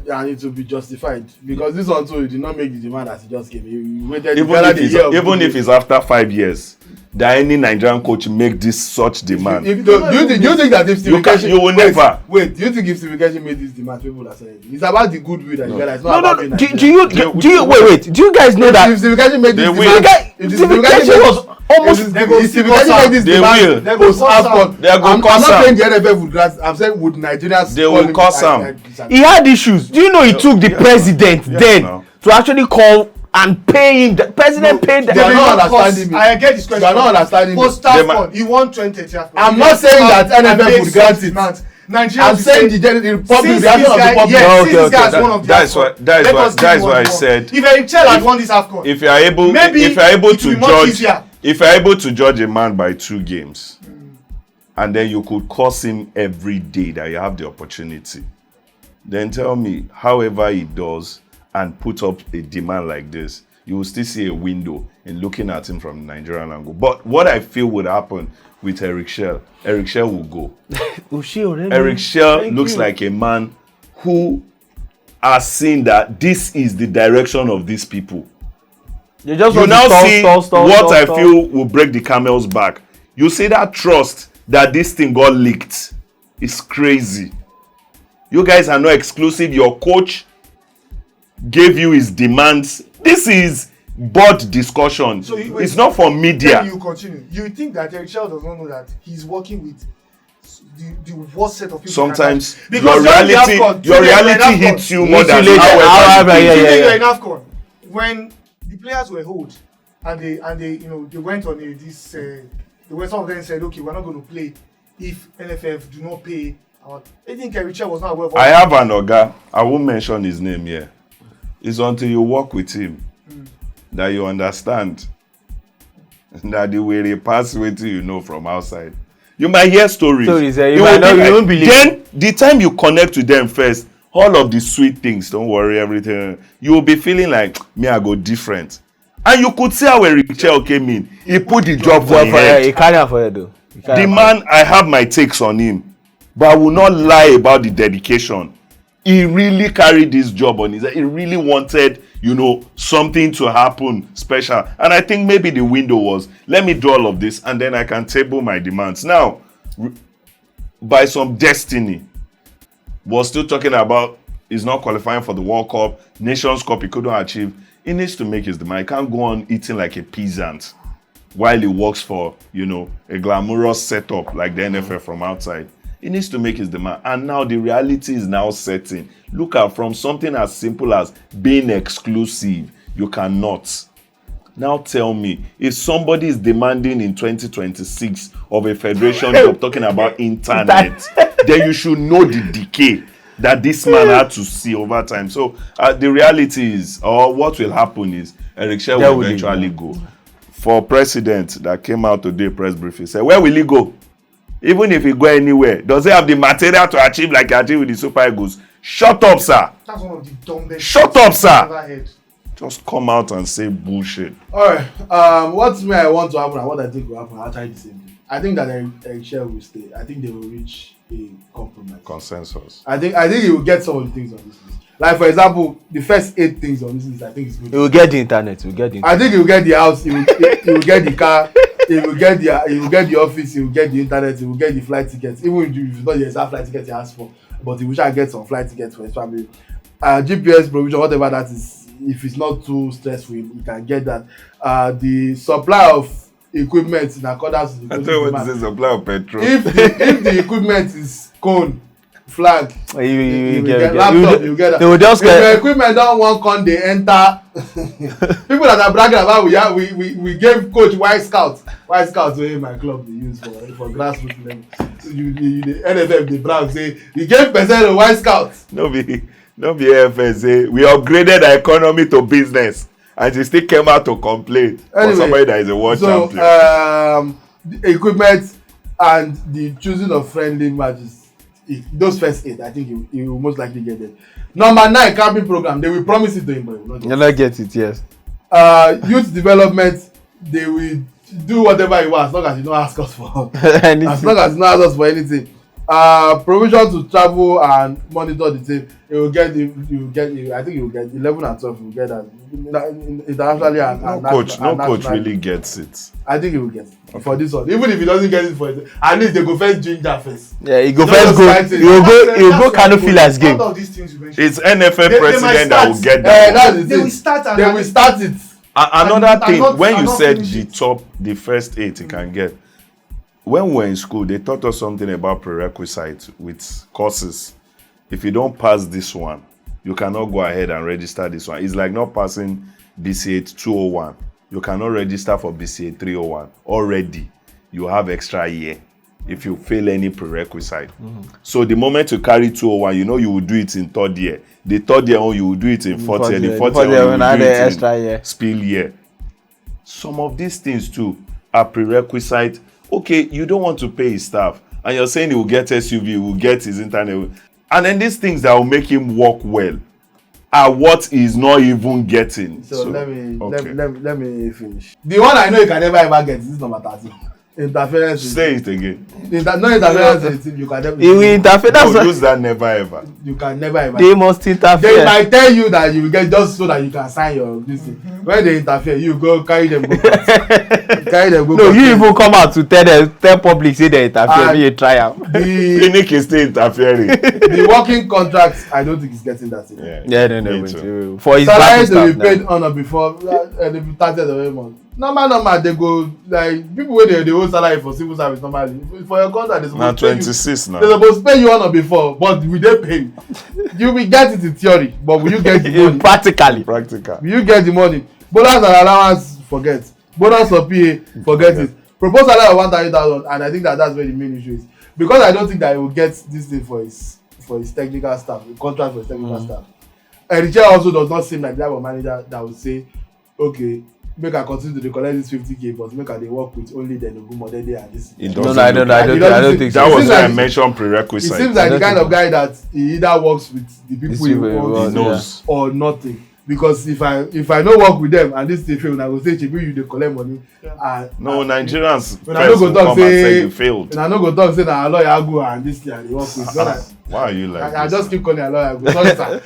and it will be justified because this one too, you did not make the demand as he just came. You waited Even if it's after 5 years, that any Nigerian coach make this such demand. Do you think that if Stephen Keshi, you will never. Wait, do you think if Stephen Keshi made this demand, people are saying it's about the goodwill that you get? It's not No. about being Do you wait? Do you guys know that? If Stephen Keshi made this They demand, will. if Stephen Keshi was almost. if Stephen Keshi made this They demand, will. They post will AFCON, They are going I'm to not cause saying the NFF would grant. I'm saying would Nigerians They will cause some. He had issues. Do you know he took the yes, president yes, then now. to actually call and pay him? The president paid they are the. not understanding me. I get this question. You are not understanding me. Post AFCON, he won 2030 AFCON. I'm not saying that NFF would grant it. Nigeria. I'm saying the public reaction of the public. Yes, Okay, this guy has okay. one of the That's AFCON. why I said If Eric Chelle had won this AFCON, if you are able maybe if you are able it to will be much judge easier. if you are able to judge a man by 2 games and then you could curse him every day that you have the opportunity, then tell me however he does and put up a demand like this, you will still see a window in looking at him from the Nigerian angle. But what I feel would happen with Eric Chelle will go. Eric Chelle looks like a man who has seen that this is the direction of these people. You just You want now to see stall, what I stall. feel will break the camel's back. You see that trust that this thing got leaked is crazy. You guys are not exclusive. Your coach gave you his demands. This is board discussion. So it's not for media. Then you continue. You think that Eric Chelle does not know that he's working with the worst set of people. Sometimes Because your reality hits you more than later. however you Yeah. You're in AFCON. When the players were hold and they they went on some of them said, okay, we're not going to play if NFF do not pay. I think Eric Chelle was not aware of. I have an oga, I won't mention his name here. It's until you work with him that you understand that the way they pass wetin you know from outside. You might hear stories. You won't believe. Then the time you connect with them first, all of the sweet things, don't worry, everything, you will be feeling like, me, I go different. And you could see how Eric Chelle came in. He put the job for him. He carry am for head though. The man, I have my takes on him, but I will not lie about the dedication. He really carried this job on his head. He really wanted, something to happen special. And I think maybe the window was, let me do all of this and then I can table my demands. Now, by some destiny, we're still talking about he's not qualifying for the World Cup, Nations Cup he couldn't achieve. He needs to make his demand. He can't go on eating like a peasant while he works for, a glamorous setup like the NFF from outside. He needs to make his demand. And now the reality is now setting. Look at from something as simple as being exclusive, you cannot. Now tell me, if somebody is demanding in 2026 of a federation job talking about internet, then you should know the decay that this man had to see over time. So the reality is, or what will happen is, Eric Chelle will eventually go. For president that came out today, press briefing, said, where will he go? Even if he go anywhere, does he have the material to achieve like he achieved with the Super Eagles? Shut up, sir. That's one of the dumbest. Shut up, sir. I've ever heard. Just come out and say bullshit. All right. What I want to happen and what I think will happen, I'll try the same thing. I think that Eric Chelle will stay. I think they will reach a compromise. Consensus. I think he will get some of the things on this list. Like for example, the first 8 things on this list, I think is good. He will get the internet. I think he will get the house. He will get the car. He will get the office. He will get the internet. He will get the flight tickets. Even if it's not the exact flight ticket he asked for, but he will try to get some flight tickets for his family. GPS provision, whatever that is, if it's not too stressful, he can get that. The supply of equipment in accordance with the I don't want to say supply of petrol. if the equipment is cone flag, You will get get laptop, you get that. They will just if your get. equipment don wan come dey enter people that are bragging about we gave coach white scout wey my club dey use for grassroots level. So the NFF dey brag say we gave person a white scout. No be AFS say we upgraded our economy to business and she still came out to complain for somebody that is a world champion. The equipment and the choosing of friendly matches, those first 8, I think he will most likely get them. Number 9, camping program, they will promise it to him, but he will not You'll not get it, yes. Youth development, they will do whatever he wants as long as you don't ask us for Anything. as long as you don't ask us for anything. provision to travel and monitor the team. I think you will get 11 and 12. You will get that internationally and No coach nationally. really gets it. I think he will get it for this one. Even if he doesn't get it for it, at least they go first ginger first. Yeah, he go Not first just go. fighting. He will go Kano Fillers game. Out of these things you mentioned, It's NFL They might president that will start. get that. That's the they thing. will start and They will start it. Another and thing, not- when and you not said finish the first 8 you can get, when we were in school, they taught us something about prerequisites with courses. If you don't pass this one, you cannot go ahead and register this one. It's like not passing BCA 201. You cannot register for BCA 301. Already, you have extra year if you fail any prerequisite. So the moment you carry 201, you know you will do it in third year. The third year on, you will do it in fourth year. The fourth year on, you will do it extra year. in spill year. Some of these things too are prerequisite. Okay, you don't want to pay his staff, and you're saying he will get SUV, he will get his internet, and then these things that will make him work well are what he's not even getting. So let me okay. let me finish. The one I know you can never ever get is number 13. Interference. Say it again. No interference in the team. You can never. He will interfere. That's No, why use that never ever. You can never ever. they must They interfere. might tell you that you will get just so that you can sign your this thing. When they interfere, you go carry them go court. Carry them go No, court. you even come out to tell public say they interfere. And Me a trial. the Clinic is still interfering. the working contract. I don't think he's getting that thing. Yeah, no, Me wait, too. wait. For his Salary back to be staff paid now. on or before the 30th of every month. Normal they go like people wey dey owe salary for civil service normally for your contract they Now suppose pay you 26 they now. suppose pay you on or before but we dey pay you. You will get it in theory but will you get the money? Practically. Practical. Will you get the money? Bonus and allowance forget. Bonus for PA forget it. Proposed salary of 130,000 and I think that's where the main issue is because I don't think that he will get this thing for his technical staff, the contract for his technical staff. Erichel also does not seem like the type of manager that would say, okay, make I continue to collect this 50K, but make I dey work with only the Ogumodede and this. It No, doesn't I look- don't think That so. was It why I seems like- mentioned He prerequisite. seems like I the don't kind think of guy that he either works with the people These he people he wants wants, knows. or nothing. Because if I no work with them and this thing fail, I go say shebi you dey collect money. No, Nigerians When I no first go will talk come and say say you failed. and I no go talk say na lawyer go and this thing I dey work with. So Why are you like I this? just keep calling a lawyer go. Sorry sir.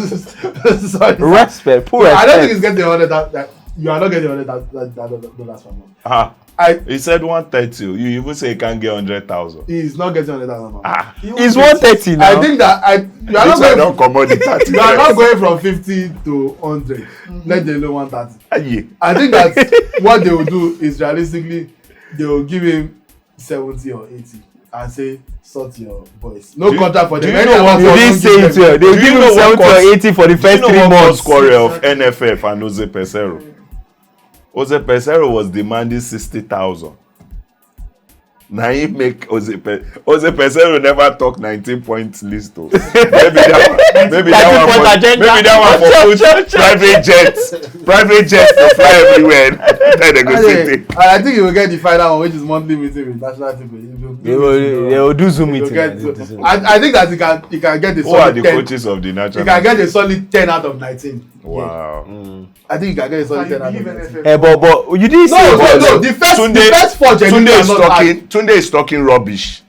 Sorry sir. Respect. Poor I don't think respect. he's getting $100,000. You are not getting $100,000 per month. Ah, I he said 130. You even say he can't get 100,000. he's not getting $100,000. Ah, It's 130 now. I think that you are this not one going. don't commodity 30. You are not going from 50 to 100. Let alone 130. Aye. I think that what they will do is realistically they will give him 70 or 80 and say sort your boys. No Do- contract for do them. you know Anyone what- You wants didn't to say give it them- well. They Do give you him know what 70 or cause- 80 for the Do first you know 3 what months. was quarrel of NFF and Jose Pesero? Jose Pesero was demanding 60,000. Now he make Jose Pesero never talk 19 points list. Oh. Maybe that one for put private jets to fly everywhere. Then they go Anyway, sit I think you will get the final one, which is monthly meeting with national team. They will do Zoom He will meeting. get- They will do Zoom. I think that he can get a Who are the solid 10. coaches of the He national? can get a solid 10 out of 19. Wow. I think he can get a solid Can you 10 out of believe 19. NFF? But you didn't say No, what. no, no. The first 4 genuinely are not hard. Tunde is talking rubbish.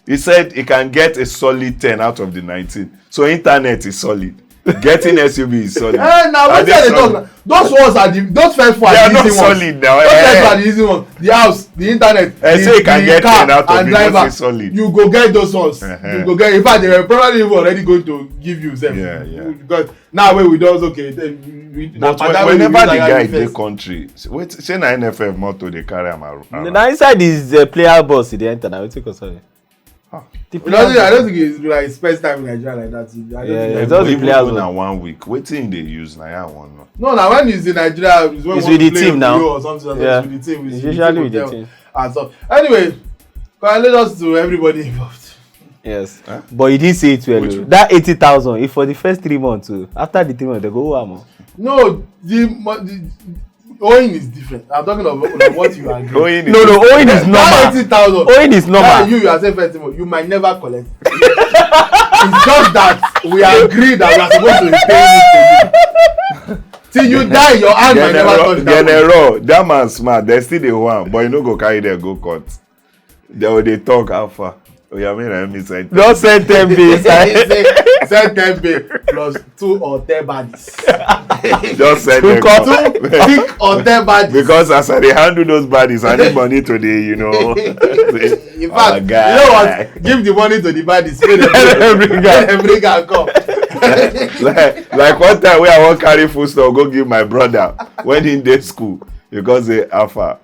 He said he can get a solid 10 out of the 19. So internet is solid. Getting SUV is solid. Now Are what they they solid? talk? Those ones are those first 4 They are are the not easy ones. solid now. Those first are the easy ones. The house, the internet, Say you can the get car 10 out of and it, don't driver. say solid. You go get those ones. Uh-huh. You go get. In fact, they were probably even already going to give you them. Yeah. Because now when we do okay, then we. But whenever the guy dey country, wait, say na NFF motor dey carry am around. Now inside is player boss. They enter now. We take us sorry. The I don't think it's like spend time in Nigeria like that. I don't Yeah, think it's that- all the Even players though na will- 1 week, wetin dey use na I wan know. No, now when he's in Nigeria, it's when It's we with the play team now. or something. Yeah. It's with the team. It's usually with the hotel team. And stuff. Anyway, congratulations to everybody involved. Yes. Huh? But you didn't say it well. Which oh. one? That 80,000 if for the first 3 months too. After the 3 months they go oh, No, the owing is different. I'm talking of what you agree. Going No, owing is That normal. 80,000. Owing is normal. You yourself, estimate, you might never collect. It's just that we agree that we are supposed to repay it to you. Till you die, your hand might never touch that. General, that man smart. They still dey want, but you no go carry them go court. They will dey talk how far. Oh, yeah, I mean, said. Don't send 10 base. Send 10 pay plus 2 or 10 baddies. Just send them. Thick or 10 baddies. Because as I handle those baddies, I need money today, In fact, you guy. know what? Give the money to the baddies. Let them bring and come. like one time where I won't carry food stuff, go give my brother when in day school because they alpha.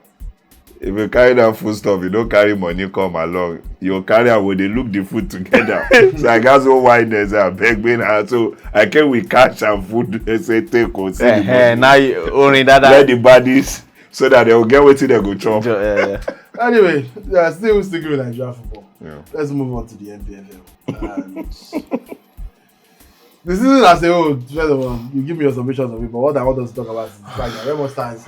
If you carry that food stuff, you don't carry money come along. You carry out when they look the food together. So I got so wine there, I beg me now. So I came with cash and food. They say take or see the money. Now you only that. Let the bodies so that they will get what they go chop. Anyway, still sticking with Nigerian football. Yeah. Let's move on to the NPFL. The season as a whole, first of all, you give me your submissions of it, but what I want us to talk about is the fact that Remo Stars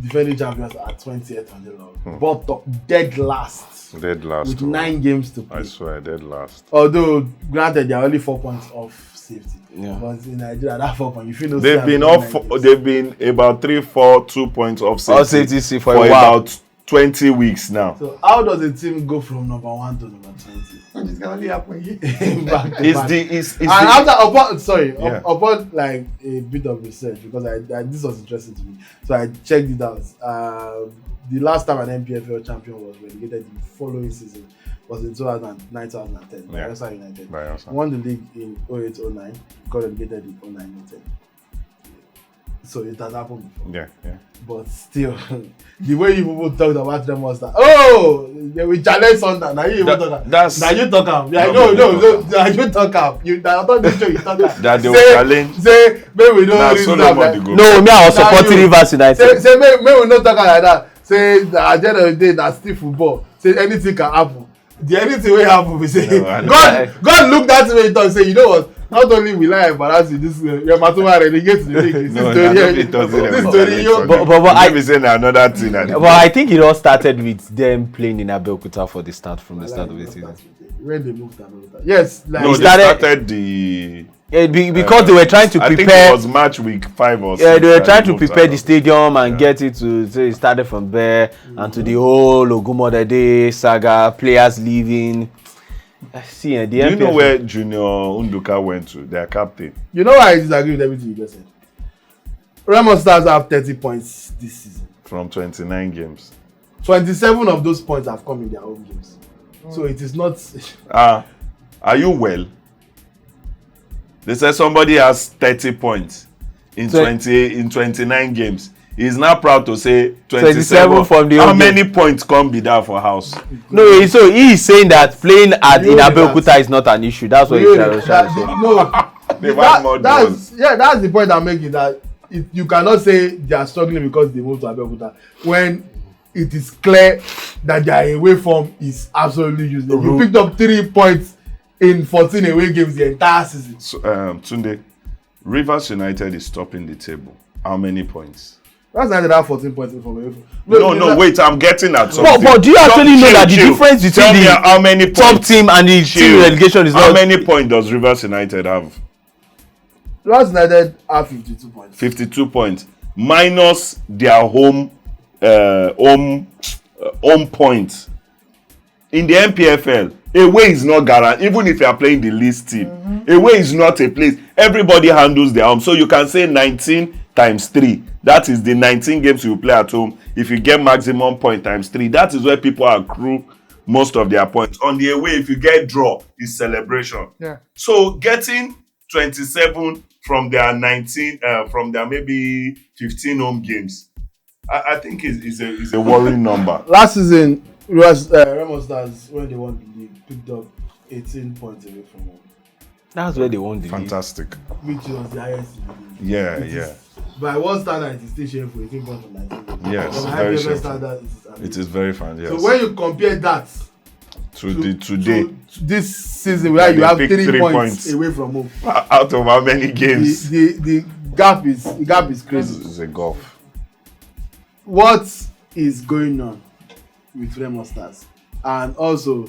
defending champions are 20th on the log, but dead last. Dead last. With 9 games to play. I swear, dead last. Although, granted, they are only 4 points off safety. Yeah. But in Nigeria, that 4 points, you feel no. They've been off. They've been about 2 points off safety. All safety for a while. About 20 weeks now. So how does a team go from number 1 to number 20? This can only happen here. Back to It's back. it's And after Yeah. upon like a bit of research, because I this was interesting to me, so I checked it out. The last time an MPFL champion was relegated the following season was in 2009-2010. Yeah. Bayelsa United Bayelsa. won the league in 08-09, got relegated in 09-10. So it has happened before. yeah. But still, the way you people talked about them was that, oh, they will challenge Sunday. Now you even talk. That's Now you talk up. Yeah, No, no. Now you talk up. You. I thought this show you talk up. that they will Say, challenge. say, maybe we don't Nah, reason so that. nobody go. No, me I was Now supporting you- Rivers United. Say, maybe we not talk like that. Say, at the end of the day, that's still football. Say anything can happen. The anything will happen. We say, No, I know. God looked at me and talk. Say, you know what? Not only will I embarrass you, this your Matuma relegate to the league. This No, story, nobody does it this about story, it. you. But I be saying another thing. But I think it all started with them playing in Abeokuta for the start from the start of the season. When they moved Abeokuta. Yes, like No, It they started- started the. Because they were trying to I think it prepare. was match week 5 or 6. Yeah, they were that trying to moved prepare out. the stadium and get it to. So it started from there and to the whole Ogumodede saga, players leaving. I see. The Do you know MPFL where Junior Unduka went to? Their captain. you know why I disagree with everything you just said. Remo Stars have 30 points this season. From 29 games. 27 of those points have come in their own games. So it is not. Are you well? They said somebody has 30 points in 29 games. He's now proud to say 27 from the How home game. many points come be that for house? No, so he is saying that playing at You in know Abeokuta that. is not an issue. That's what You he's know, trying to say. They want more draws. that's the point I'm making. That you cannot say they are struggling because they moved to Abeokuta when it is clear that their away form is absolutely useless. You picked up 3 points in 14 away games the entire season. So, Tunde, Rivers United is topping the table. How many points? That's not that 14 points from away form. No, wait, I'm getting at something. But do you actually know that the difference Tell between me the how many top points? team and the team Chill. relegation is How not? many points does Rivers United have? Rivers United have 52 points. 52 points minus their home points. In the MPFL, away is not guaranteed. Even if you are playing the least team, away is not a place. Everybody handles their home. So you can say 19 times 3. That is the 19 games you play at home. If you get maximum point times 3, that is where people accrue most of their points. On the away, if you get draw, it's celebration. Yeah. So getting 27 from their 19, from their maybe 15 home games, I think is a worrying number. Last season, Remo Stars, when they won the league, picked up 18 points away from home, That's where they won the league. Fantastic. which was the highest in the league. Yeah, Which yeah. is- By one standard, it is still shameful. 18 points from 19 games. Yes, From very IPFL shameful. standard, It is very fun, yes. So when you compare that to the today, to this season where Yeah, you they have picked 3 3 points points. away from home, out of how many games? the gap is This crazy. is a golf. What is going on with Remo Stars? And also,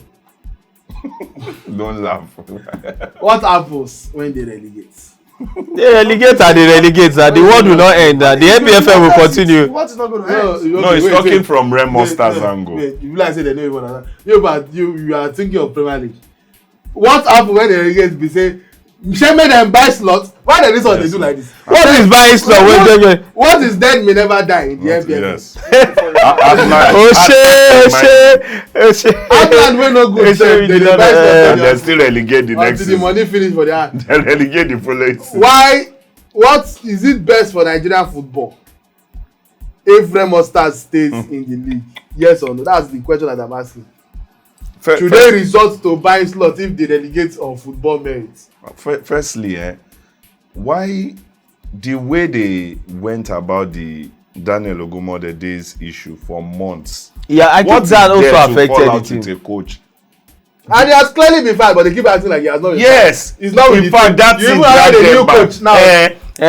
Don't laugh. what happens when they relegate? They relegate and they relegate. The world will not end. The NPFL will continue. What is not going to end? No, it's talking from Remo Stars angle. Wait, you like say they don't even. You but you are thinking of Premier League. What happened when they relegate? Be say, shame make them buy slots. Why they this one they do like this? What is buying slot? What is dead may never die in the NPFL? Yes. Oh shit. Ireland wey no good sef dey buy And they slots still relegate the next until the season. money finish for their hand. They relegate the following season. Why? What is it best for Nigerian football if Remo Stars stays in the league? Yes or no? That's the question that I'm asking. Should they resort to buying slots if they relegate on football merits? Firstly, why the way they went about the Daniel Ogumode days issue for months? Yeah, I think that also affected the coach. And he has clearly been fired, but they keep acting like he has not been Yes, fired. He's not with in the fact team. that's You even hired a new coach now.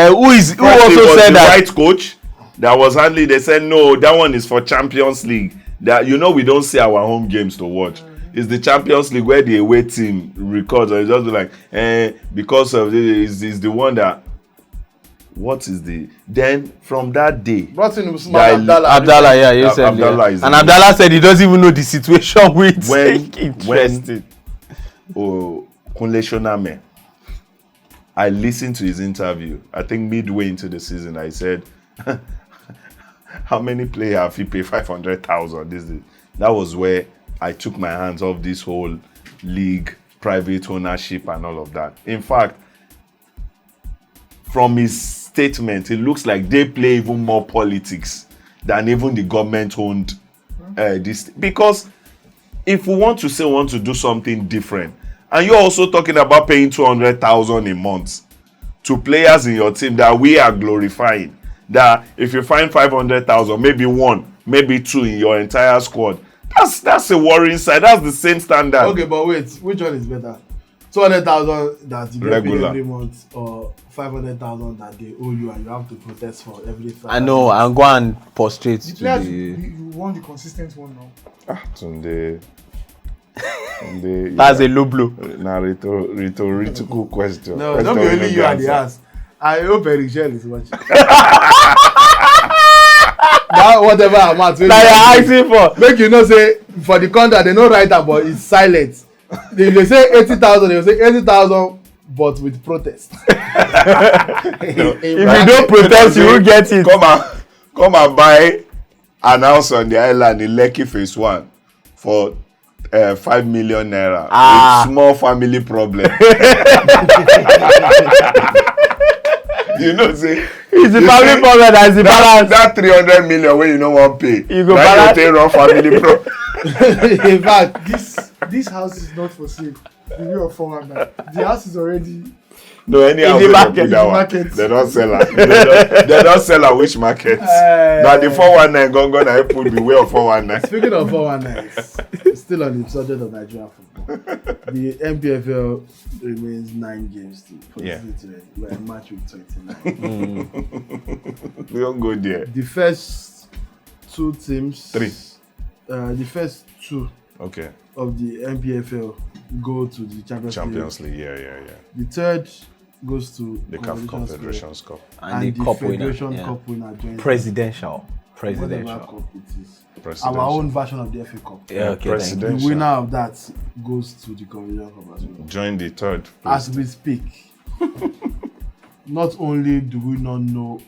who also was said the that right coach that was handling. They said no, that one is for Champions League. That we don't see our home games to watch. It's the Champions League where the away team records, or it's just like because of this is the one that. What is the then from that day? Brought in Usman Abdallah. Abdallah, yeah, you said Abdallah yeah. is And the- Abdallah said he doesn't even know the situation with when interesting. Kunle Shoname, I listened to his interview. I think midway into the season, I said, "How many players have he paid 500,000?" That was where I took my hands off this whole league, private ownership, and all of that. In fact, from his statement, it looks like they play even more politics than even the government-owned this. Because if we want to say we want to do something different, and you're also talking about paying 200,000 a month to players in your team that we are glorifying, that if you find 500,000, maybe one, maybe two in your entire squad, that's a worrying side. That's the same standard. Okay, but wait, which one is better? 200,000 that you get paid Regular. every month, or 500,000 that they owe you and you have to protest for every 500,000? I know, and go and prostrate The to players, the. you want the consistent one now. Tunde, That's a low blow. rhetorical question. No, don't be only you and the ass. I hope Sekou Chelle is watching. That whatever amount wey That you're asking for. make you know say for the contract they no write am but it's silent. If they say 80,000, they will say 80,000 but with protest. If you don't protest, you will get it. Come and buy an house on the island in Lekki Phase 1 for 5 million naira. Ah. With small family problem. Say It's the family problem that's the balance. that 300 million wey you no wan pay. You go na balance. you take run family problem. In fact, This house is not for sale. The way of 419. The house is already. No, any house the wey market, dey put that in the one, market. they don sell am. They don sell am which market? Na the 419 gangan na put the way of 419. speaking of 419, still on the subject of Nigerian football, the NPFL remains 9 games to Yeah. we're in match week 29. We don't go there. The first two teams, 3. The first two Okay. of the NPFL go to the Champions League. Yeah. The third goes to The CAF Confederations Cup. And the the cup winner. Federation Yeah. Cup winner joins Presidential. whatever cup it is. Presidential. Our own version of the FA Cup. Yeah, okay. Thank President. you. The winner of that goes to the Confederation Cup as well. Join the third. As we speak, not only do we not know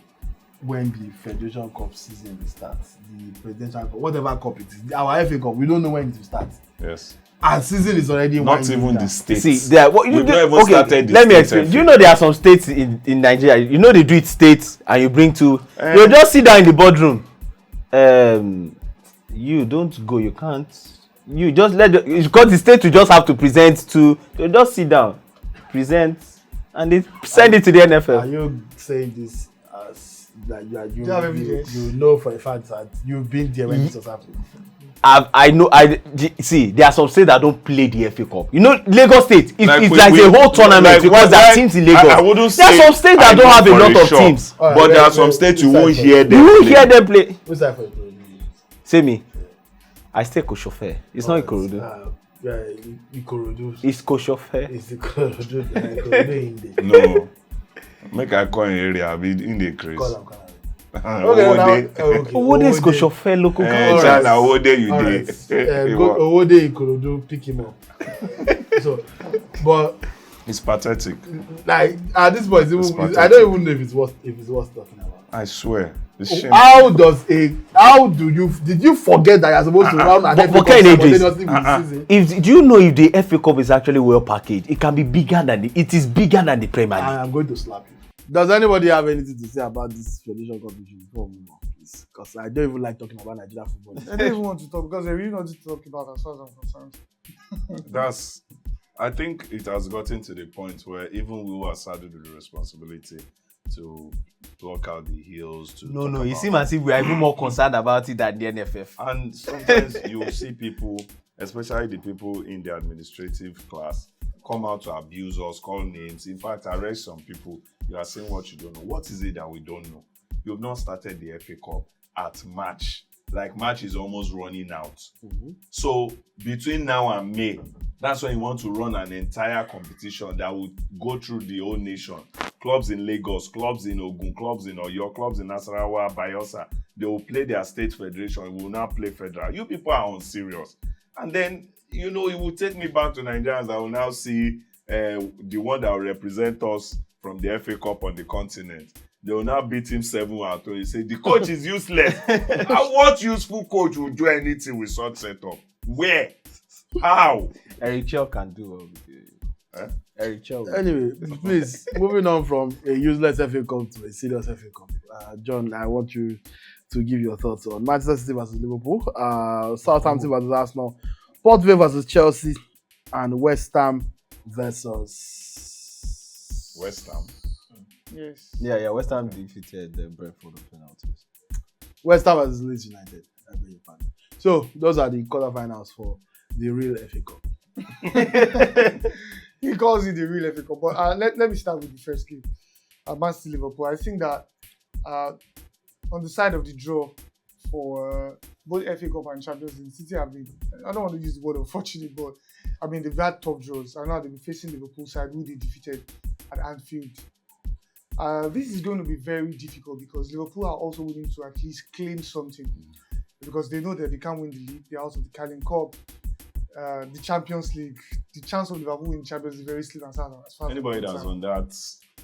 when the Federation Cup season will start, the Presidential Cup, whatever cup it is, our FA Cup, we don't know when it will start. Yes. Our season is already Not winding even down. the states. See, there. What you We've do? not even Okay, started the let me state explain. FA. Do you know there are some states in Nigeria? You know they do it states, and you bring two. Eh. You just sit down in the boardroom. You don't go. You can't. You just because the state will just have to present to. They just sit down, present, and they send it to the Are NFL. you saying this as that you are you have evidence? you know for a fact that you've been there when this was happening? I know. See. There are some states that don't play the FA Cup. You know, Lagos State. It's Like like a whole tournament like because there are why- teams in Lagos. I wouldn't There are say some states I that don't know have a for lot of sure. teams. Alright, But there are wait, some wait, states wait, you won't wait. hear them. You will play. hear them play. Who's that for? Say me. I stay Koshofe. It's not Ikorodu. Yeah, Ikorodu. It's Koshofe. It's Ikorodu. Ikorodu in there. No. Make I call in area. I be in the craze. Call him. Owode is Sekou Chelle local Hey, government. China, Owode you All did. right. Go Owode Ikorodu, pick him up. So, but It's pathetic. like at this point, It's I don't even know if it's worth talking about. I swear. It's shame. How did you forget that you're supposed to run an But FA Cup Ken Idris, simultaneously with the season? Do you know if the FA Cup is actually well packaged? It can be bigger than it is bigger than the Premier League. I am going to slap you. Does anybody have anything to say about this Federation Cup issue before we move on, please? Because I don't even like talking about Nigerian football. I don't even want to talk because they really not to talk about as far as I'm concerned. I think it has gotten to the point where even we were saddled with the responsibility to block out the heels. No, it seems as if we are even more concerned about it than the NFF. And sometimes you will see people, especially the people in the administrative class, come out to abuse us, call names. In fact, arrest some people. You are saying what you don't know. What is it that we don't know? You've not started the FA Cup at March. Like March is almost running out. Mm-hmm. So between now and May, that's when you want to run an entire competition that will go through the whole nation. Clubs in Lagos, clubs in Ogun, clubs in Oyo, clubs in Nasarawa, Bayelsa. They will play their state federation. We will now play federal. You people are unserious. And then, it will take me back to Nigerians. I will now see the one that will represent us from the FA Cup on the continent. They will now beat him 7-1. So he say the coach is useless. What useful coach will do anything with such setup? Where? How? Eric Chelle can do Eric Chelle. Anyway, please, moving on from a useless FA Cup to a serious FA Cup. John, I want you to give your thoughts on Manchester City versus Liverpool, Southampton versus Arsenal, Port Vale versus Chelsea, and West Ham versus West Ham. Yes. Yeah. West Ham defeated Brentford on penalties. West Ham versus Leeds United. I beg your pardon. So those are the quarterfinals for the real FA Cup. He calls it the real FA Cup. But let me start with the first game. Man City Liverpool. I think that on the side of the draw for both FA Cup and Champions League, City have been, I don't want to use the word unfortunate, but I mean, they've had tough draws. I know they've been facing Liverpool side, who they defeated at Anfield. This is going to be very difficult because Liverpool are also willing to at least claim something because they know that they can't win the league. They're out of the Carling Cup, the Champions League. The chance of Liverpool winning Champions League is very slim as far as anybody that's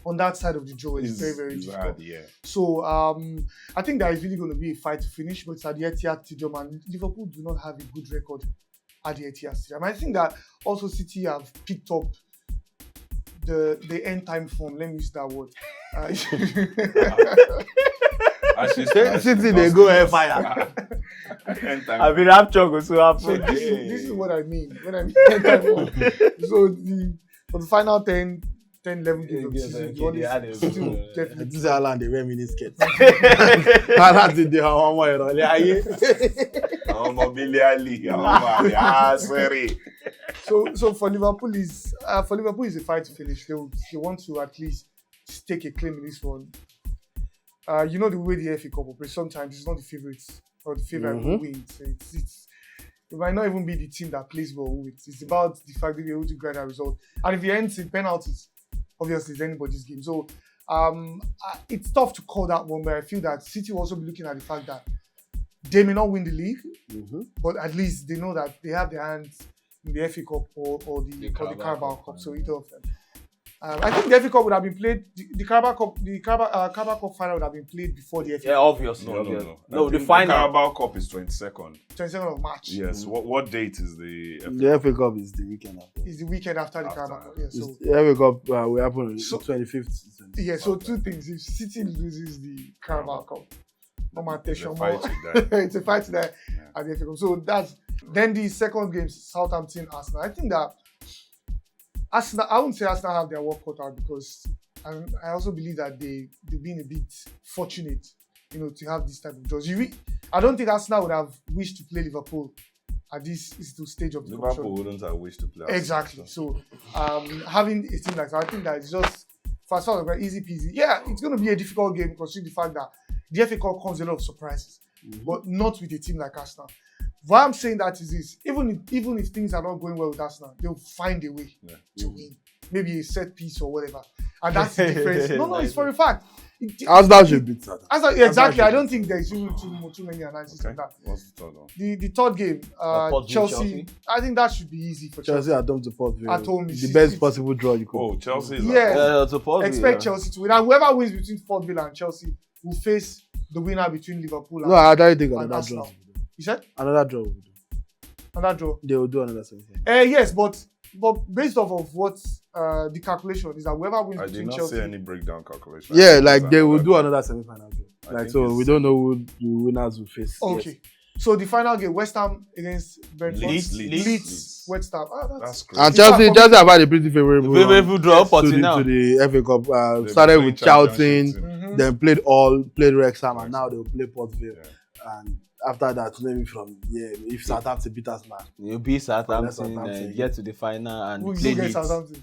on that side of the draw is very, very difficult. Hard, yeah. So I think that is really going to be a fight to finish, but it's at the Etihad Stadium, and Liverpool do not have a good record at the Etihad Stadium. I think that also City have picked up the end time form. Let me use that word. City, they go airfire. I mean, I'm chuckle, so I'm So this is what I mean when I mean end time form. So for the final 10, 11 games of the season, City will definitely. This is Haaland, they wear mini skirts. Haaland did the So for Liverpool is a fight to finish. They want to at least stake a claim in this one. The way the FA Cup operates, sometimes it's not the favourites or the favourite who wins. So it might not even be the team that plays well who wins. It's about the fact that you're able to get a result. And if it ends in penalties, obviously it's anybody's game. So it's tough to call that one, but I feel that City will also be looking at the fact that they may not win the league, but at least they know that they have their hands in the FA Cup or the Carabao Cup. So either of them. I think the FA Cup would have been played. The Carabao Cup final would have been played before the FA Cup. Yeah, obviously. No, the final. The Carabao Cup is 22nd. 22nd of March. Yes. What date is the FA Cup? The FA Cup is the weekend after. It's the weekend after the Carabao Cup. Yeah, so the FA Cup will happen on the 25th. Yeah, so two things. If City loses the Carabao Cup, It's a fight to die at the FA Cup. So then the second game, Southampton, Arsenal. I think that Arsenal, I wouldn't say Arsenal have their work cut out because I also believe that they've been a bit fortunate, to have this type of draws. I don't think Arsenal would have wished to play Liverpool at this stage of the competition. Liverpool wouldn't have wished to play Arsenal. Exactly. So having a team like that, I think that it's just for as easy peasy. Yeah, it's going to be a difficult game considering the fact that the FA Cup comes with a lot of surprises, but not with a team like Arsenal. Why I'm saying that is this: even if things are not going well with Arsenal, they'll find a way to win. maybe a set piece or whatever. And that's the difference. No, it's for a fact. Arsenal should beat Southampton. Exactly. I don't think there's too many analysis on that. What's the third one? The third game, Chelsea. I think that should be easy for Chelsea. Chelsea at home to Port Vale. At home is the best possible draw you could. Oh, Chelsea is Expect Chelsea to win. And whoever wins between Port Vale and Chelsea will face the winner between Liverpool and No, I don't think and another Arsenal. draw. You said? Another draw will do. Another draw. They will do another semi-final. Yes, but based off of what the calculation is that whoever wins I did between not Chelsea. see any breakdown calculation. Yeah, like they will do another semi-final draw. I Like think so, it's- we don't know who the winners will face. Okay. yet. So the final game, West Ham against Brentford. Leeds. West Ham. That's That's crazy. And In fact, Chelsea have had a pretty favorable run Favorable draw to opportunity now. the FA Cup. They've Started been with playing Charlton, championship then played Wrexham, and now they'll play Port Vale. Yeah. And after that, maybe from if Southampton beat us now, You beat Southampton Southampton, and get to the final and who play gets Leeds. Southampton?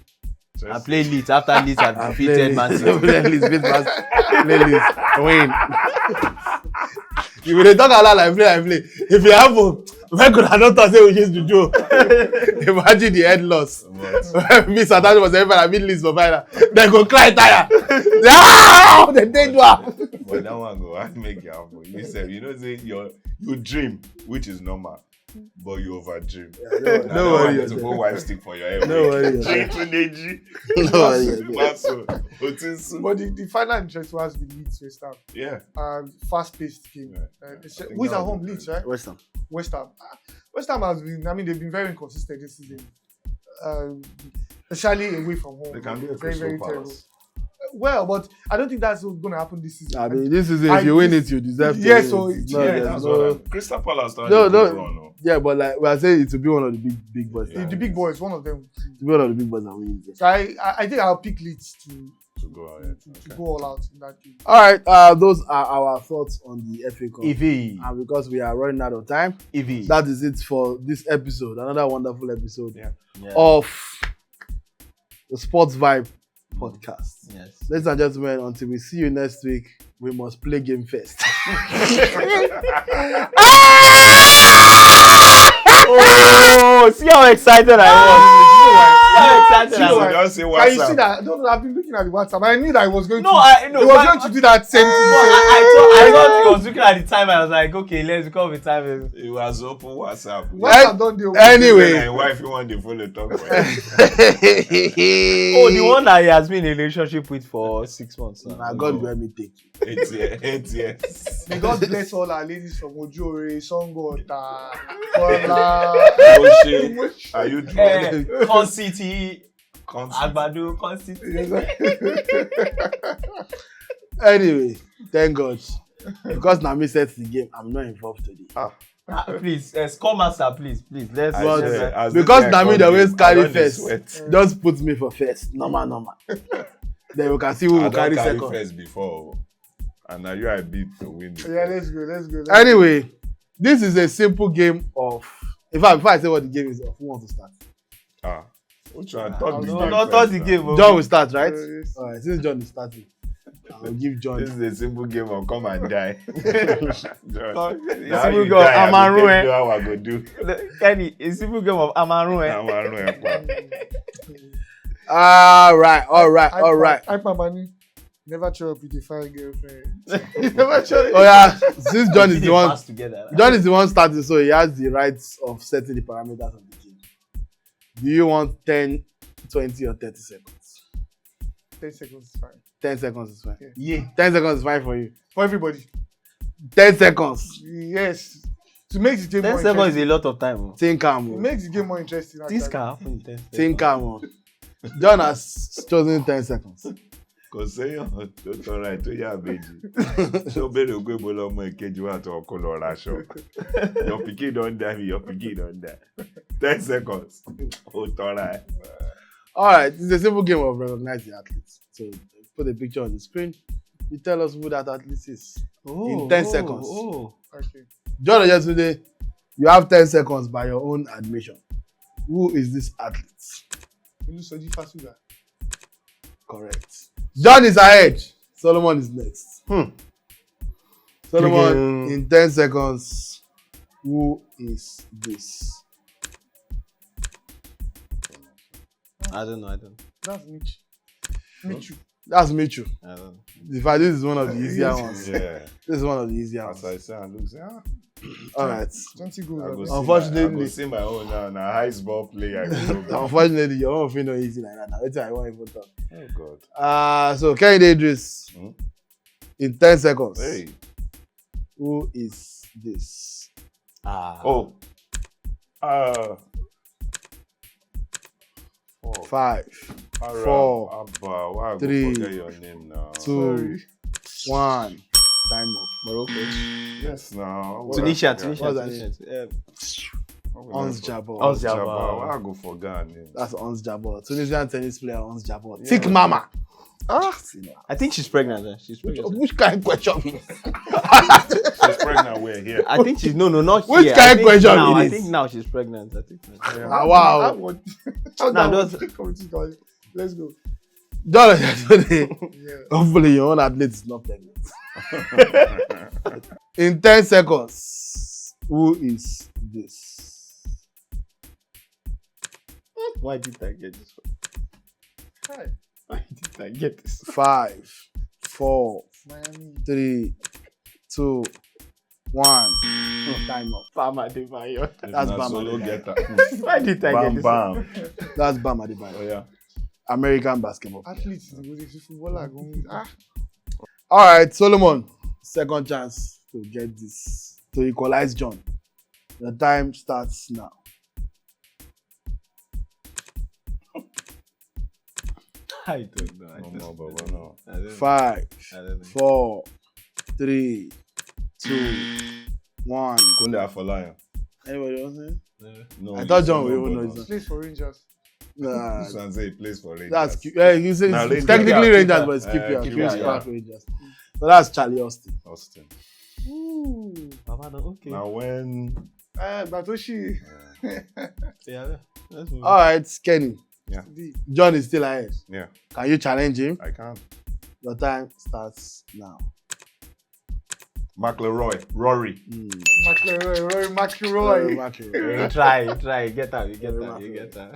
And play Leeds after Leeds have and defeated Man City. play Leeds, beat Man City, play Leeds, win. You will talk a lot like play. If you happen, why could I not say we used to do? Imagine the head loss. Me Southampton was everybody I beat Leeds for final. They go cry tire. They did one. But that one go and make it happen. You say, say you dream, which is normal, but you overdream. No worry. To go wipe stick for your head. No worry. No worry. But the final interest was the Leeds West Ham. Yeah. Fast-paced game. Yeah. Who is at home? Leeds, right? West Ham. West Ham. West Ham has been. I mean, they've been very inconsistent this season. Especially away from home. They can be a very, very Crystal terrible. Palace. Well, but I don't think that's going to happen this season. I mean, this is if you win it, you deserve to Yeah, win so it. it's- No, Yeah, there's that's no- what Crystal Palace started No, a good no. run. No. Yeah, but like we are saying, it will be one of the big boys. Yeah. The big boys, one of them. To be one of the big boys that wins. So I think I'll pick Leeds To go ahead. to go all out in that game. All right, those are our thoughts on the FA Cup. EV. And because we are running out of time, EV. that is it for this episode. Another wonderful episode Yeah. of the Sports Vibe podcast. Yes. Ladies and gentlemen, until we see you next week, we must play game first. Oh, see how excited I was. See how excited I So was. don't say And what's you see up. that? No, I've been looking at the WhatsApp. I knew that I was going No, to. I know. He was going to do that same thing. I thought he was looking at the time. I was like, okay, let's go with time. It was open WhatsApp. WhatsApp don't do. Anyway. My wife, you want the full talk. Oh, the one that he has been in a relationship with for 6 months now. Now, God will me take you. 8 years. May God bless all our ladies from Ojore, Songota, Kola. Oh shit. Are you drunk? Con City, Constant. Agbado, Con City. Anyway, thank God. Because Nami sets the game, I'm not involved today. Please, Score Master, please. Let's. I But, swear, as because the guy Nami called the me, always I carry don't dey first. sweat. Just put me for first. Normal. Then we can see who I will don't carry carry second. first before. And now you are beat to win. the Yeah, first. let's go. Anyway, this is a simple game of. In fact, before I say what the game is of, who wants to start? Which one? Thought the No, game not first the now. game. John will start, right? Yes. Alright, since John is starting, I'll give John. This is a simple game of come and die. John, It's simple game of Amaru, eh? How I go do? Kenny, a simple game of Amaru. Amaru, Alright. Hype Mamani. Never show up with a fine girlfriend. Never show up. Oh yeah, since John is the one, Pass together. John is the one starting, so he has the rights of setting the parameters of the game. Do you want 10, 20, or 30 seconds? 10 seconds is fine. 10 seconds is fine. Yeah. 10 seconds is fine for you. For everybody. 10 seconds. Yes. To make the game 10 more seconds is interesting. a lot of time. Think calm. It Oh. makes the game more interesting. This actually. can happen in 10 seconds. Think calm. Oh. John has chosen 10 seconds. Kò séyàn tó tọrọ ẹ̀ tó yà méjì. Tó béèrè pé mo lọ́mọ ìkejì wà tó ọkọ lọ raṣọ. Your pikin don die, your pikin don die. 10 seconds. Ó tọrọ ẹ̀. Alright, it's a simple game of recognize the athletes. So put a picture on the screen. You tell us who that athlete is. In 10 seconds. Okay. John Oyetunde, you have 10 seconds by your own admission. Who is this athlete? Olusoji Fasuga. Correct. John is ahead. Solomon is next. Solomon, in 10 seconds, who is this? I don't know. That's Mitch. Mitchell. That's Mitchell. I don't know. In fact, this is one of the easier ones. Yeah. This is one of the easier As ones. I say, and look, say, All right. 20 I goals. go see Unfortunately- I go see my own now. Now, highest ball player. I go go. Unfortunately, your own thing not easy like that. Now, that's why I want to talk. Oh God. So Kehinde Idris, Hmm? in 10 seconds. Hey. Who is this? Oh. 5, Aram, 4, Abba, why I go 3, forget your name now? 2, 1. Time up. Morocco. Yes, now. Tunisia. What's that name? Ons Jabbar. Ons Jabba. Jabbar. Why I go forget her name? That's Ons Jabbar. Tunisian tennis player Ons Jabbar. Thick mama. I think she's pregnant. She's pregnant. Which kind of question? She's pregnant. We're here. I think she's not Which here. kind I of think question now, it I is? think now she's pregnant. I think. Wow. Let's go. John, today, Yeah. hopefully your own athlete is not pregnant. In 10 seconds, who is this? Why did I get this one? Hi. Why did I get this? 5, 4, Miami. 3, 2, 1. Time up. Bam Adebayo. That's If Bam not solo Adebayo. getter. Why did I get Bam this? bam. That's Bam Oh Adebayo. yeah. American basketball player. Athletes, the footballer going. All right, Solomon. Second chance to get this, to equalize John. The time starts now. I don't know. No more, but no. I don't know. 5, I don't know. 4, 3, 2, 1. Kunle Afolayan. Anybody else? No. I thought you John say will even no, know but his Plays for Rangers. Nah, This one say he plays for Rangers. that's cute. You say Nah, it's Rangers. technically Keeper, Rangers, keeper. but it's keeper. Keeper, Keeper, yeah. Rangers. So that's Charlie Austin. Austin. Ooh. Okay. Now when Batoshi. Yeah. Let's move. All right, Kenny. D. John is still ahead. yeah, Can you challenge him? I can. Your time starts now. McLeroy, Rory. McLeroy. Roy McLeroy. You try. Get out. You get out.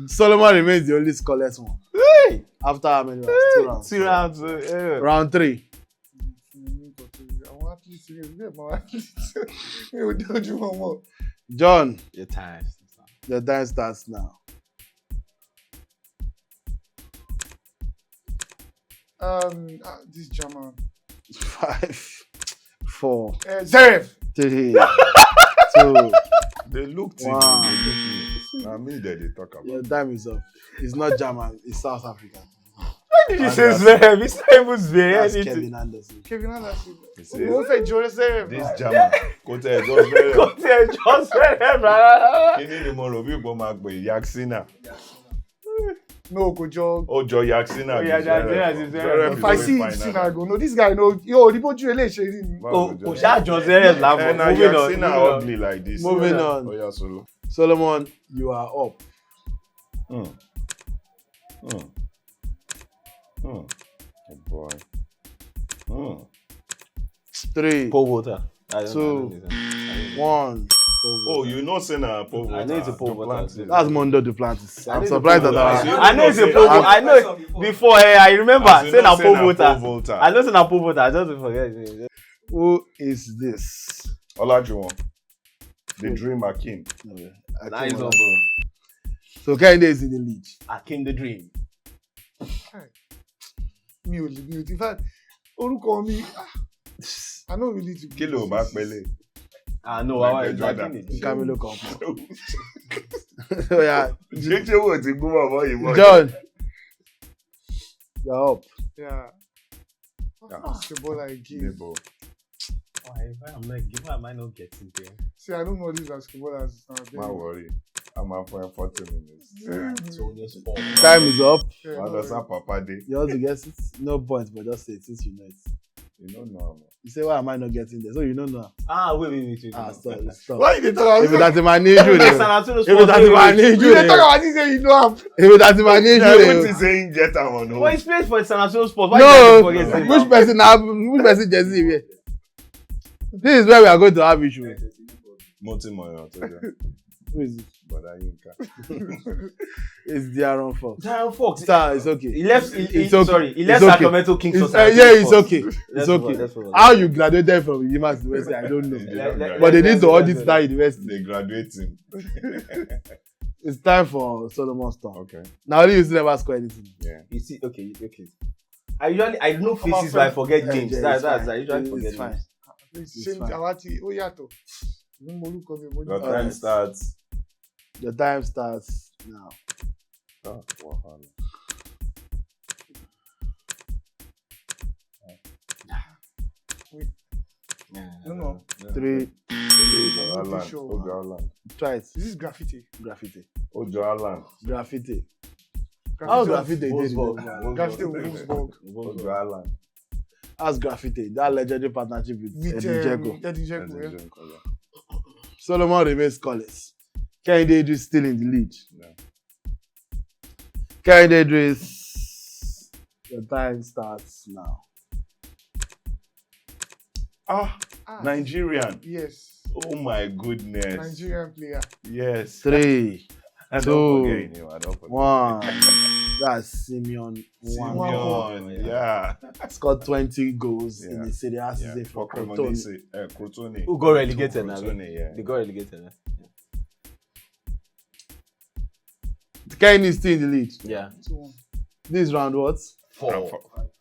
Solomon remains the only scoreless one. Hey! After how many rounds? 2 rounds. 2 rounds. Round 3. I want athletes to get my athletes. We will do one more. John, Your time. your time starts now. This German. 5, 4, Zerev. 3, 2. They look to Wow. me. They look me. Now me that they talk about. Your time is up. It's not German, it's South African. Did you Anderson. say Zverev? It's not even That's Zverev. Kevin Anderson. Kevin Anderson. They say, Wọ́n fẹ́ jọ Zerev. this German. Go tell just very. Go tell John Zverev. Kí ni mo rò bí ìbọn máa pè Yaxina? No, kò jọ. Ó jọ Yaxina. Oh, yeah, Zverev. Zverev If I is see always it, fine I now. go, no, this guy, no, yo, Riboju eléyìí ṣe rí ni. Báwo Kò jọ? ṣáà John Zverev làbọ̀. Eh, na Moving on. Yaxina moving on. ugly like this. Moving Oh, yeah. on. Oh yeah, solo. Solomon, you are up. Hmm. Oh boy. 3, Pole vaulter. I don't 2, know. 1. Oh, you know say na pole I know it's a pole vaulter. Duplantis. That's Mondo Duplantis. I I'm know surprised the that pole I vaulter. I know it's a pole vaulter. I know before. I remember As you saying know, a pole say na pole vaulter. vaulter. I know saying a pole vaulter. I just forget his name. Who is this? Olajuwon. The Dream Akim. Nice one, bro. So Kehinde is in the lead. Akim the Dream. Mi ò in fact, orúkọ mi, I no really to. Kí ló bá pẹ́lẹ́? Ah no, Michael I Jordan. Akim the Camilo Company. Oh yeah. Ṣé wo ti gbọ́ bàbá yìí mọ́? John, you're up. Yeah. Basketball again. Nebo. Why am I not getting there? See, I don't know these basketballers. Má worry. I'm out for 40 minutes. Time is up. Why does that Papa dey? You want to guess it? No points, but just say it since you know it. You don't know. You say, why am I not getting there? So you don't know. Wait. Stop. Why you dey talk If about that's my need you, San then. Antonio If that's my need you you, dey talk then. about this say you know am. If that's my need Yeah, you, everything then. saying get am on Well, hold. he's played for San Antonio Sports. Why No, you forget his name? which person jersey here? This is where we are going to have issue. Multi-million. Who is it? But I Yinka. It's De'Aaron Fox. Darren Fox. Sir, it's okay. He left. It's okay. Sorry, he left It's okay. Sacramento Kings. It's, for Sacramento yeah, it's Fox. okay. It's Let's okay. move on, let's move on. How you graduated from University of West, I don't know. But they need to audit that university. They graduate him. It's time for Solomon's turn. Okay. Now you still never score anything. Yeah. You see, okay. I know faces, but I forget names. Yeah, That's it's I usually forget fine. names. It's Same fine. Awati. Oh, yato. Your time Alright. starts. The time starts now. Oh, wow. No. 3. Ojo Alan. Sure. Ojo Alan. Try it. This is graffiti. Graffiti. Ojo Alan. Graffiti. How graffiti did Wolfsburg. it? Graffiti of Wolfsburg. Ojo Alan. How's graffiti? That legendary partnership with With Eddie Dzeko. Eddie Dzeko, yeah. Solomon remains scoreless. Kehinde Idris still in the lead. No. Kehinde Idris. The time starts now. Ah, Ah, Nigerian. yes. Oh my goodness. Nigerian player. Yes. 3, I 2, don't forget him. I don't forget. 1. That's Simeon. Simeon. Yeah. Scored 20 goals in Yeah. the Serie A Yeah. season for Crotone. Crotone. Who got relegated now? Crotone, yeah. They got relegated. Kehinde is still in the lead. Yeah. 2-1. This round what? 4,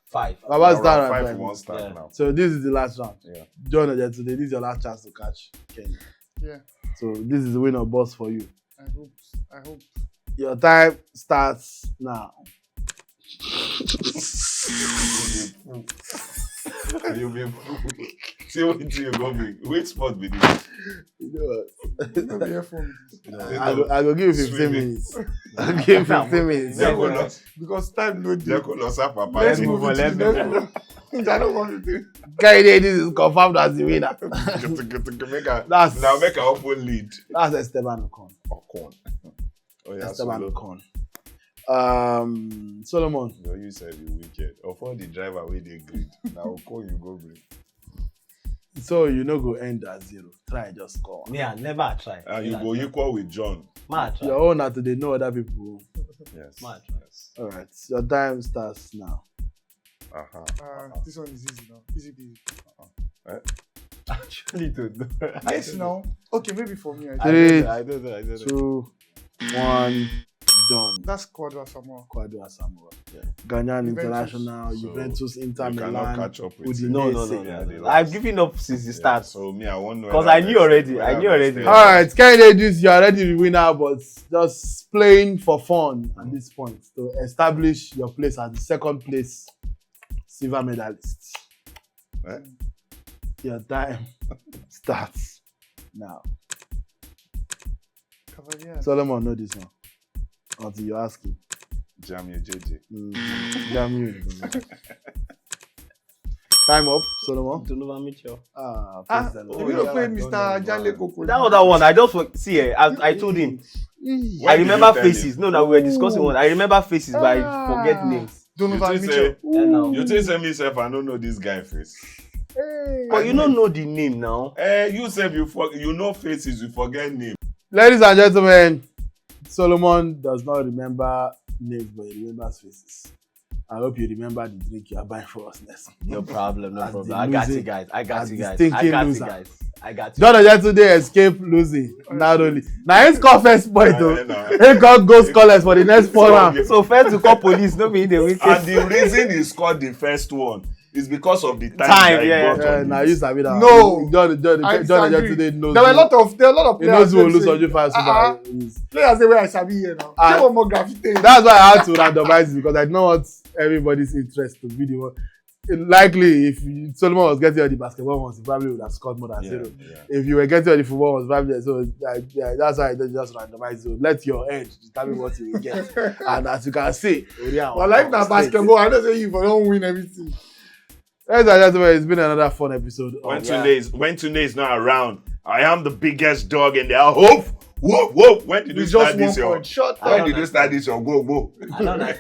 5. Baba's down Round at 5 five. won't start Yeah. now. So this is the last round. Yeah. John Oje today, this is your last chance to catch Kehinde. Yeah. So this is the win or bust for you. I hope. Your time starts now. You be see what you go bring. Which sport be this? You know what? No be earphone. I go give you 15 Swimming. minutes. I'll give you 15 minutes. Yeah, go lost. Because time no dey. Jeko lost her papa. Let's move move on, it to the let's next one. I don't want to do. Kehinde, this is confirmed as the winner. That's- Now make our open lead. That's Esteban Ocon. Ocon. Oh yeah, Esteban Solo. Ocon. Solomon. No, you said you wicked. Of all the driver wey dey grid, now Ocon you go bring. So you no go end at 0. Try just score. Me, I never try. And you go equal with John. Match. Your own na to dey know other people. Yes. Match. Yes. All right. Your time starts now. This one is easy now. Easy peasy. Actually, don't know. Yes, now. Okay, maybe for me. I 3, I don't know. 2, 1, done. That's Quadra Samoa. Kwadu Asamoah. Ghanaian Juventus. International, So, Juventus, Inter You cannot Milan. catch up with Udinese. him. No. Yeah, they I've lost. given up since the Yeah, start. so me, I won't know. 'Cause whether I knew next- already. whether I knew already. next- All right, Kehinde Idris, you are already the winner, but just playing for fun at this point to establish your place as the second place silver medalist. Eh? Your time starts now. Cavalier. Solomon know this one until you ask him. Jam your JJ. Damn you. Time up, Solomon. Donovan Mitchell. Praise the Lord. You know, play Mr. Janle Koko. That other one, I just see. I told him. Why I did remember you tell faces. him? No, we were discussing one. I remember faces, but I forget names. Donovan You think Mitchell. say- Yeah, now. You think say me self I don't know this guy face. But you don't know the name now. You self you know faces, you forget name. Ladies and gentlemen, Solomon does not remember names, but he remembers faces. I hope you remember the drink you are buying for us next. No problem, no As problem. the I got losing- you guys. I got as you the guys. I stinking got you loser. guys. I got you. John Oje today escaped losing. Not only. Now he scored first point though. Nah. He got goal scoreless for the next 4 rounds. So first to call police, no be in the weekend. And the reason he scored the first one is because of the time Time, that he yeah. got on Now it. you sabi that. No. John I Oje disagree. today knows. There were a lot of He players. knows who will lose say- on Juve Super. Players say where I sabi here now. Ah. Say one more graffiti. That's why I had to randomize it because I don't want everybody's interest to be the one. Likely, if Solomon was getting on the basketball ones, he probably would have scored more than Yeah, 0. yeah. If you were getting on the football ones, probably so. That's why I don't just randomize. So let your head determine what you will get. And as you can see, But like na basketball, I know say you for don't win everything. Ladies and gentlemen, it's been another fun episode. When of Tunde is not around, I am the biggest dog in there. Whoop, whoop, whoop. When did you With start just 1 this? Your point. Shut when up. did you start this? Your go. I don't know.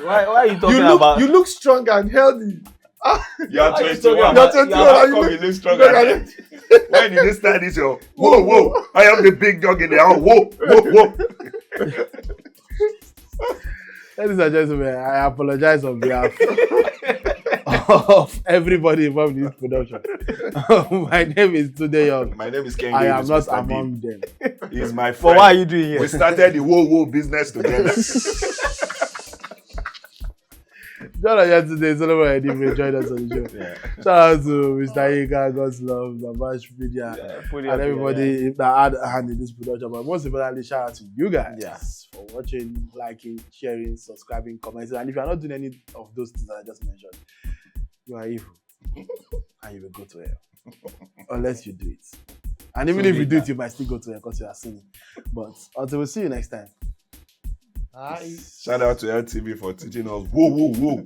Why are you talking You about? look strong and healthy. You're How you 21. talking about- How come you look stronger? When did you start this? Whoa. I am the big dog in the house. Whoa. Ladies and gentlemen, I apologize on behalf of everybody involved in this production. My name is Tunde Young. My name is Ken. I am not Mr. among them. B. He's my But friend. what are you doing here? We started the whoa business together. John and yesterday, Solomon and Edime joined us on the show. Yeah. Shout out to Mr. Ika, God's Love, Babash Media, Put it and up here, everybody that had a hand in this production. But most importantly, shout out to you guys for watching, liking, sharing, subscribing, commenting. And if you're not doing any of those things that I just mentioned, you are evil. And you will go to hell. Unless you do it. And even if you do it, you might still go to hell because you are sinning. But until we see you next time. Shout out to LTV for teaching us whoa.